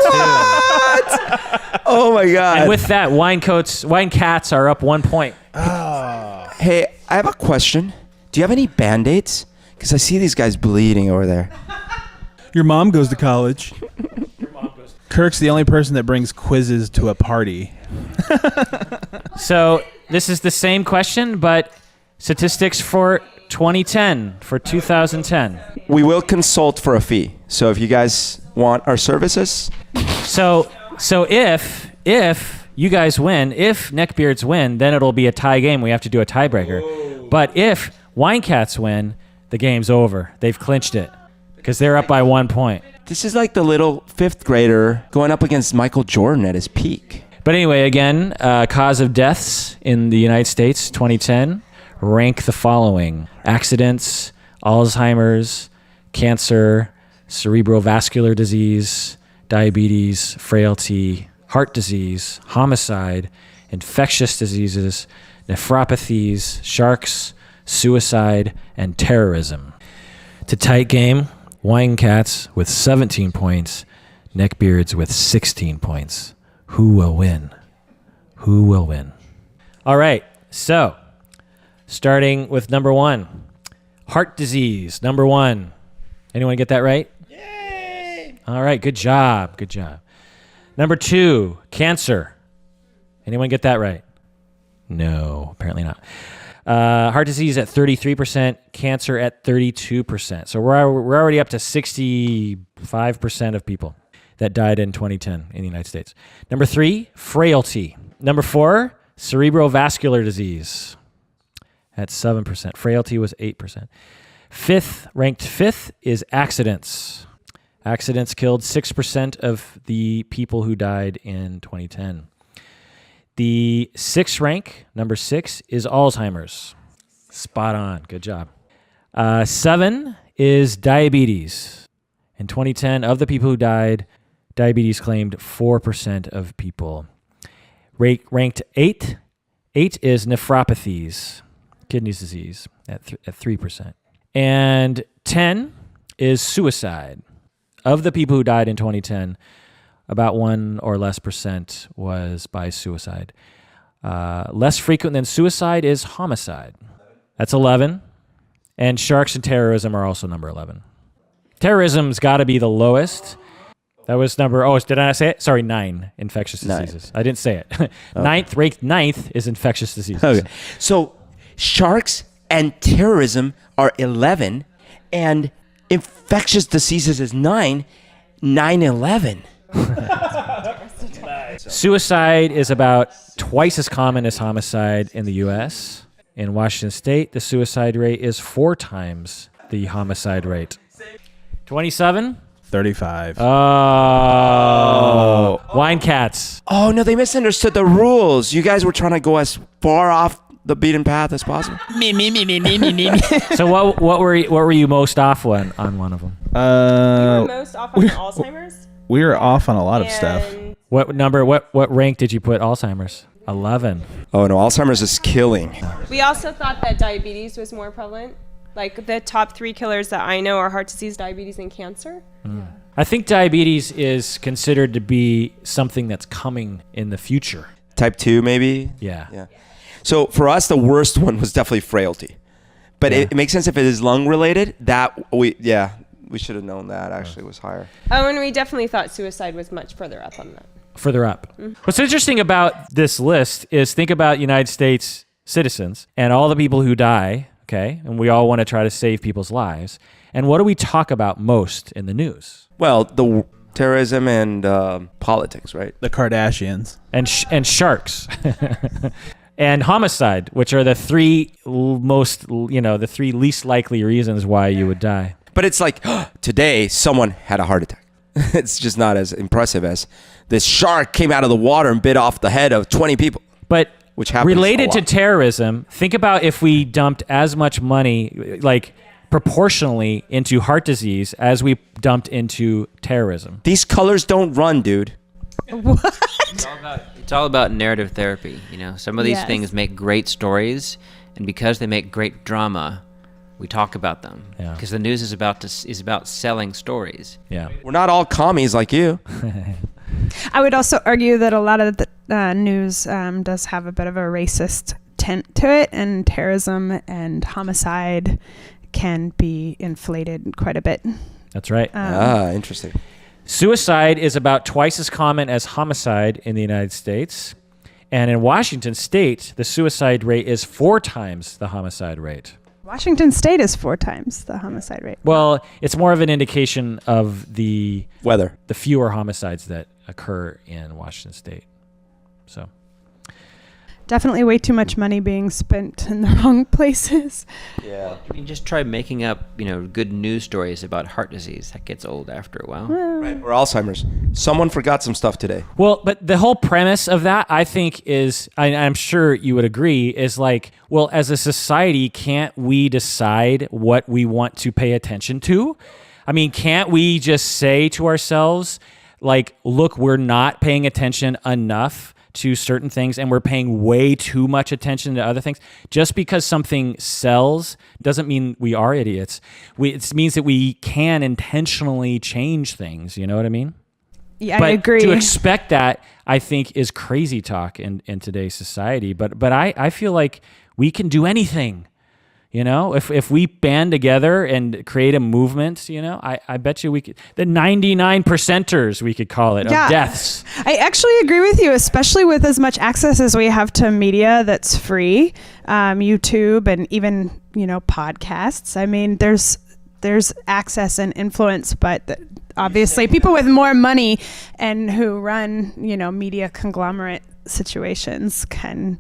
Oh my God. And with that, Wine Cats are up 1 point. Hey, I have a question. Do you have any Band-Aids? Because I see these guys bleeding over there. Your mom goes to college. Kirk's the only person that brings quizzes to a party. So this is the same question, but statistics for 2010, for 2010. We will consult for a fee. So if you guys want our services. So if you guys win, if Neckbeards win, then it'll be a tie game. We have to do a tiebreaker. Whoa. But if Wine Cats win, the game's over. They've clinched it because they're up by 1 point. This is like the little 5th grader going up against Michael Jordan at his peak. But anyway, again, cause of deaths in the United States, 2010, rank the following: accidents, Alzheimer's, cancer, cerebrovascular disease, diabetes, frailty, heart disease, homicide, infectious diseases, nephropathies, sharks, suicide, and terrorism. It's a tight game. Wine Cats with 17 points, Neckbeards with 16 points. Who will win? Who will win? All right, so starting with number 1, heart disease, number 1. Anyone get that right? Yay! All right, good job, good job. Number 2, cancer. Anyone get that right? No, apparently not. Heart disease at 33%, cancer at 32%. So we're already up to 65% of people that died in 2010 in the United States. Number 3, frailty. Number 4, Cerebrovascular disease at 7%. Frailty was 8%. Ranked fifth is accidents. Accidents killed 6% of the people who died in 2010. The sixth rank, number 6, is Alzheimer's. Spot on. Good job. 7 is diabetes. In 2010, of the people who died, diabetes claimed 4% of people. Ranked 8 is nephropathies, kidney disease, at 3%. And 10 is suicide. Of the people who died in 2010, about 1 or less % was by suicide. Less frequent than suicide is homicide. That's 11. And sharks and terrorism are also number 11. Terrorism's got to be the lowest. That was did I say it? Sorry, 9, infectious diseases. I didn't say it. Ranked ninth is infectious diseases. Okay. So sharks and terrorism are 11, and infectious diseases is 9, 11. Suicide is about twice as common as homicide in the U.S. In Washington State, the suicide rate is 4 times the homicide rate. 27? 35. Oh. Wine cats. Oh, no, they misunderstood the rules. You guys were trying to go as far off the beaten path as possible. So what were you most off on one of them? You were most off on Alzheimer's? We were off on a lot of stuff. What rank did you put Alzheimer's? 11. Oh, no, Alzheimer's is killing. We also thought that diabetes was more prevalent. Like the top 3 killers that I know are heart disease, diabetes, and cancer. I think diabetes is considered to be something that's coming in the future. Type 2, maybe? Yeah. So for us, the worst one was definitely frailty. But it makes sense if it is lung related. We should have known that actually was higher. Oh, and we definitely thought suicide was much further up on that. Further up. What's interesting about this list is think about United States citizens and all the people who die, okay? And we all want to try to save people's lives. And what do we talk about most in the news? Well, the terrorism and politics, right? The Kardashians. And sharks. And homicide, which are the 3 the 3 least likely reasons why you would die. But it's like, today someone had a heart attack. It's just not as impressive as this shark came out of the water and bit off the head of 20 people. But which happens related a to lot. terrorism, think about if we dumped as much money, like proportionally, into heart disease as we dumped into terrorism. These colors don't run, dude. It's all about narrative therapy. Some of these things make great stories, and because they make great drama, we talk about them. Because the news is about selling stories. Yeah. We're not all commies like you. I would also argue that a lot of the news does have a bit of a racist tint to it, and terrorism and homicide can be inflated quite a bit. That's right. Interesting. Suicide is about twice as common as homicide in the United States. And in Washington State, the suicide rate is 4 times the homicide rate. Washington State is 4 times the homicide rate. Well, it's more of an indication of the weather, the fewer homicides that occur in Washington State. So definitely way too much money being spent in the wrong places. Yeah. Just try making up, good news stories about heart disease. That gets old after a while. Right. Or Alzheimer's. Someone forgot some stuff today. Well, but the whole premise of that, I think, is, I'm sure you would agree, is like, well, as a society, can't we decide what we want to pay attention to? I mean, can't we just say to ourselves, like, look, we're not paying attention enough to certain things and we're paying way too much attention to other things? Just because something sells doesn't mean we are idiots. It means that we can intentionally change things. You know what I mean? Yeah, but I agree. To expect that, I think, is crazy talk in today's society. But I feel like we can do anything. If we band together and create a movement, I bet you we could. The 99%ers, we could call it, of deaths. I actually agree with you, especially with as much access as we have to media that's free, YouTube and even podcasts. I mean, there's access and influence, but obviously people with more money and who run media conglomerate situations can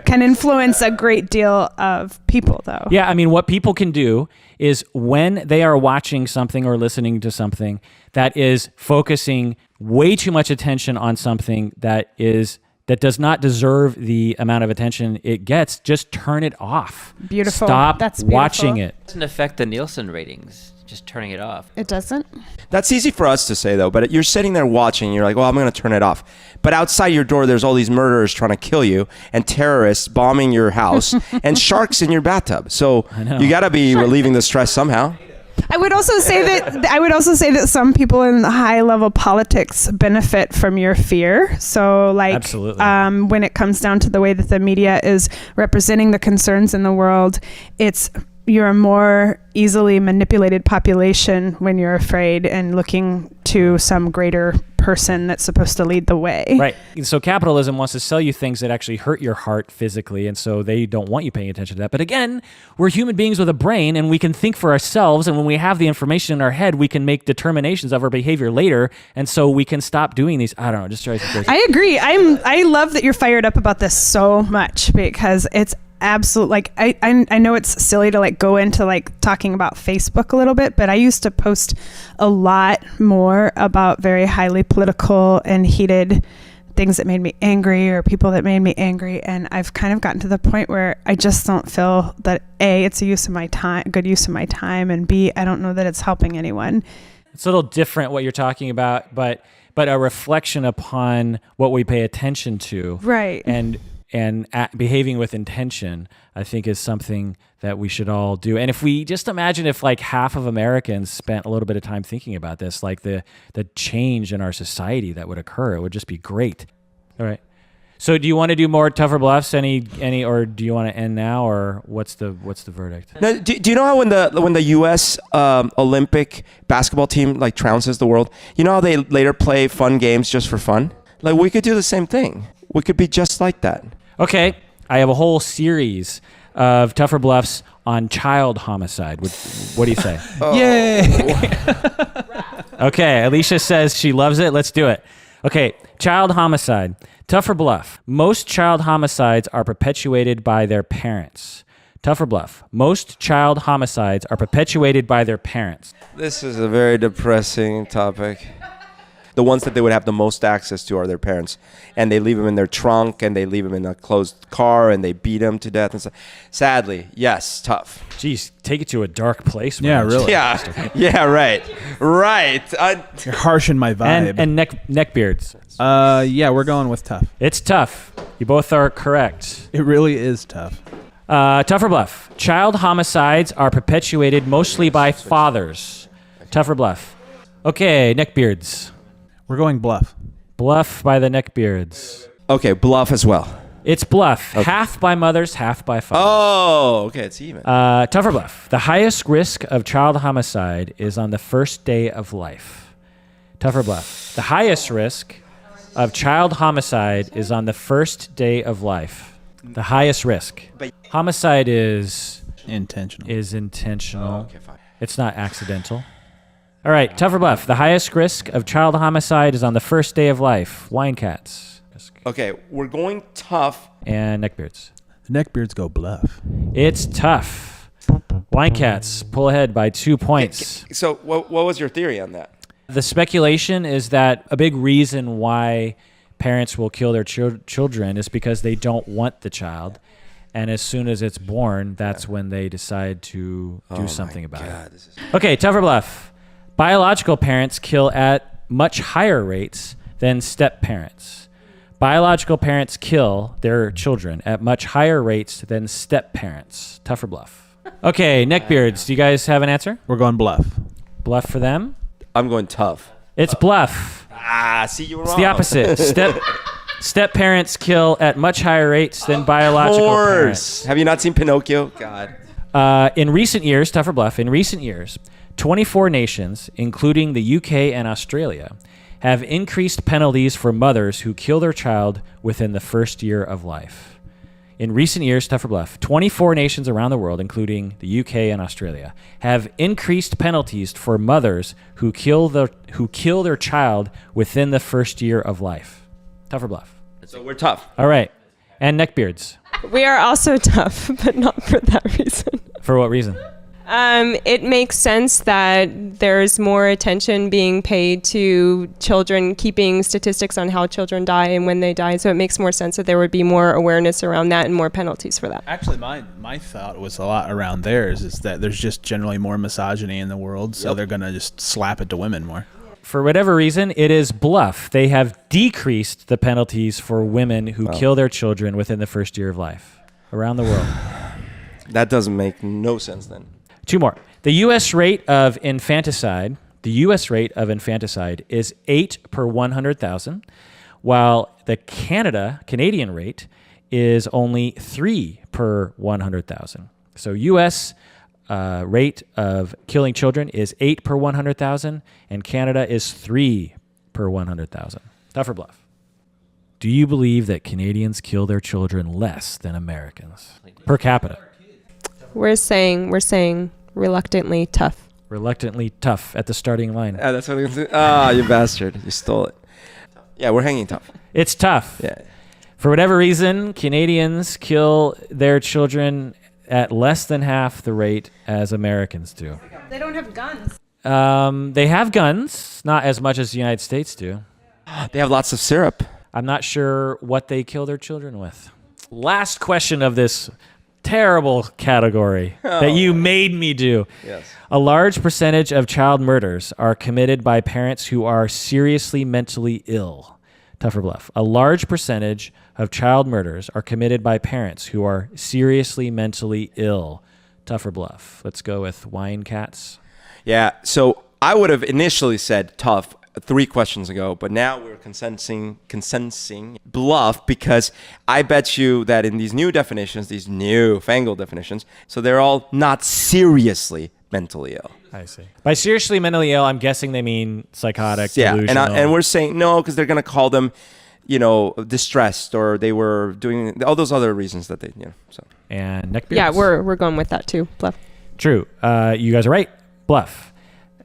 influence a great deal of people, though. Yeah, I mean, what people can do is when they are watching something or listening to something that is focusing way too much attention on something that does not deserve the amount of attention it gets, just turn it off. Beautiful. Stop That's beautiful. watching it. It doesn't affect the Nielsen ratings. Just turning it off. It doesn't? That's easy for us to say, though, but you're sitting there watching, you're like, well, I'm going to turn it off. But outside your door, there's all these murderers trying to kill you and terrorists bombing your house and sharks in your bathtub. So you got to be relieving the stress somehow. I would also say that some people in high level politics benefit from your fear. So like Absolutely. When it comes down to the way that the media is representing the concerns in the world, you're a more easily manipulated population when you're afraid and looking to some greater person that's supposed to lead the way. Right. So capitalism wants to sell you things that actually hurt your heart physically, and so they don't want you paying attention to that. But again, we're human beings with a brain, and we can think for ourselves, and when we have the information in our head, we can make determinations of our behavior later, and so we can stop doing these. I don't know, just drives me crazy. I agree. I love that you're fired up about this so much because it's absolute. Like I know it's silly to like go into like talking about Facebook a little bit, but I used to post a lot more about very highly political and heated things that made me angry or people that made me angry, and I've kind of gotten to the point where I just don't feel that A, it's a use of my time, good use of my time, and B, I don't know that it's helping anyone. It's a little different what you're talking about, but a reflection upon what we pay attention to. Right. And behaving with intention, I think, is something that we should all do. And if we just imagine if like half of Americans spent a little bit of time thinking about this, like the change in our society that would occur, it would just be great. All right. So do you want to do more tougher bluffs? Any, or do you want to end now, or what's the verdict? Now, do you know how when the U.S. Olympic basketball team like trounces the world, you know how they later play fun games just for fun? Like we could do the same thing. We could be just like that. Okay, I have a whole series of tougher bluffs on child homicide. What do you say? Yay! Okay, Alicia says she loves it. Let's do it. Okay, child homicide. Tougher bluff. Most child homicides are perpetuated by their parents. Tougher bluff. Most child homicides are perpetuated by their parents. This is a very depressing topic. The ones that they would have the most access to are their parents, and they leave them in their trunk, and they leave them in a closed car, and they beat them to death and stuff. Sadly, yes, tough. Jeez, take it to a dark place. Yeah, man. really. Yeah, right. You're harshing my vibe. And neck beards. Yeah, we're going with tough. It's tough. You both are correct. It really is tough. Tougher bluff. Child homicides are perpetuated mostly by fathers. Tougher bluff. Okay, neckbeards. We're going bluff. Bluff by the neckbeards. Okay, bluff as well. It's bluff. Okay. Half by mothers, half by fathers. Oh, okay, it's even. Tougher bluff. The highest risk of child homicide is on the first day of life. Tougher bluff. The highest risk of child homicide is on the first day of life. The highest risk. Homicide is Intentional. Oh, okay, fine. It's not accidental. All right, tougher bluff. The highest risk of child homicide is on the first day of life. Wine cats. Okay, we're going tough. And neckbeards. The neckbeards go bluff. It's tough. Wine cats pull ahead by 2 points. So what was your theory on that? The speculation is that a big reason why parents will kill their children is because they don't want the child. And as soon as it's born, that's when they decide to do something about it. Okay, tougher bluff. Biological parents kill at much higher rates than step-parents. Biological parents kill their children at much higher rates than step-parents. Tougher bluff. Okay, neckbeards, do you guys have an answer? We're going bluff. Bluff for them? I'm going tough. It's bluff. See, you were It's wrong. the opposite. Step parents kill at much higher rates than biological parents. Have you not seen Pinocchio? God. In recent years, tougher bluff, 24 nations, including the UK and Australia, have increased penalties for mothers who kill their child within the first year of life. In recent years, tougher bluff, 24 nations around the world, including the UK and Australia, have increased penalties for mothers who kill their child within the first year of life. Tougher bluff. So we're tough. All right. And neckbeards. We are also tough, but not for that reason. For what reason? It makes sense that there's more attention being paid to children, keeping statistics on how children die and when they die. So it makes more sense that there would be more awareness around that and more penalties for that. Actually, my thought was a lot around theirs, is that there's just generally more misogyny in the world, so they're going to just slap it to women more. For whatever reason, it is bluff. They have decreased the penalties for women who kill their children within the first year of life around the world. That doesn't make no sense then. 2 more. The U.S. rate of infanticide is 8 per 100,000, while the Canadian rate is only 3 per 100,000. So U.S. Rate of killing children is 8 per 100,000, and Canada is 3 per 100,000. Tough or bluff? Do you believe that Canadians kill their children less than Americans per capita? We're saying reluctantly tough. Reluctantly tough at the starting line. That's what I'm going to say. You bastard. You stole it. Yeah, we're hanging tough. It's tough. Yeah. For whatever reason, Canadians kill their children at less than half the rate as Americans do. They don't have guns. They have guns, not as much as the United States do. They have lots of syrup. I'm not sure what they kill their children with. Last question of this terrible category that you made me do. Yes. A large percentage of child murders are committed by parents who are seriously mentally ill. Tough or bluff? A large percentage of child murders are committed by parents who are seriously mentally ill. Tough or bluff? Let's go with wine cats. Yeah, so I would have initially said tough 3 questions ago, but now we're consenting bluff, because I bet you that in these new definitions, these newfangled definitions, so they're all not seriously mentally ill. I see. By seriously mentally ill, I'm guessing they mean psychotic, delusional. And we're saying no, because they're going to call them, distressed, or they were doing all those other reasons that they, so. And neckbeards? Yeah, we're going with that too. Bluff. True. You guys are right. Bluff.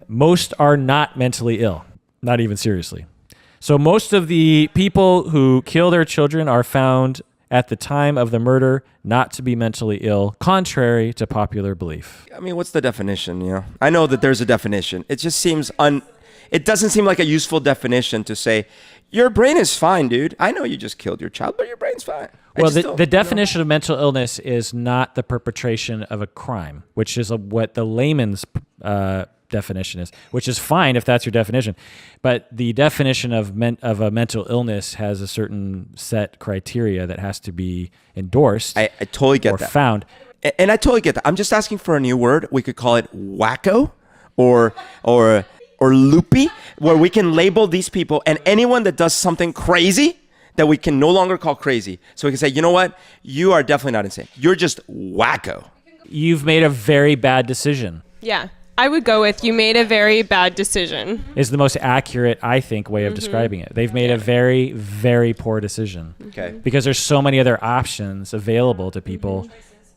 Most are not mentally ill. Not even seriously. So most of the people who kill their children are found at the time of the murder not to be mentally ill, contrary to popular belief. I mean, what's the definition, I know that there's a definition. It just seems it doesn't seem like a useful definition to say, your brain is fine, dude. I know you just killed your child, but your brain's fine. Well, the definition of mental illness is not the perpetration of a crime, which is what the layman's definition is, which is fine if that's your definition. But the definition of a mental illness has a certain set criteria that has to be endorsed. I totally get or that. Found. And I totally get that. I'm just asking for a new word. We could call it wacko or loopy, where we can label these people, and anyone that does something crazy that we can no longer call crazy. So we can say, you know what? You are definitely not insane. You're just wacko. You've made a very bad decision. Yeah. I would go with you made a very bad decision. Is the most accurate, I think, way of describing it. They've made a very, very poor decision. Okay. Because there's so many other options available to people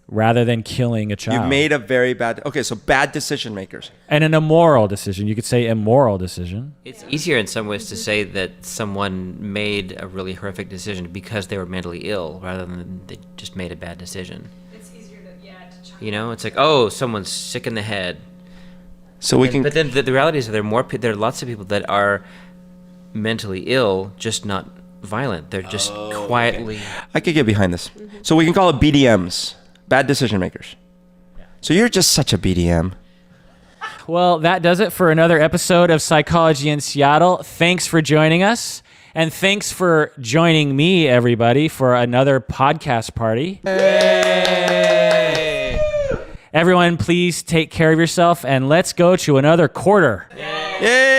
rather than killing a child. You made a very bad... Okay, so bad decision makers. And an immoral decision. You could say immoral decision. It's easier in some ways to say that someone made a really horrific decision because they were mentally ill rather than they just made a bad decision. It's easier to, it's like, oh, someone's sick in the head. So we can... But then the reality is that there are lots of people that are mentally ill, just not violent. They're just quietly... Okay. I could get behind this. So we can call it BDMs. Bad decision makers. Yeah. So you're just such a BDM. Well, that does it for another episode of Psychology in Seattle. Thanks for joining us. And thanks for joining me, everybody, for another podcast party. Hey! Everyone, please take care of yourself, and let's go to another quarter. Yay!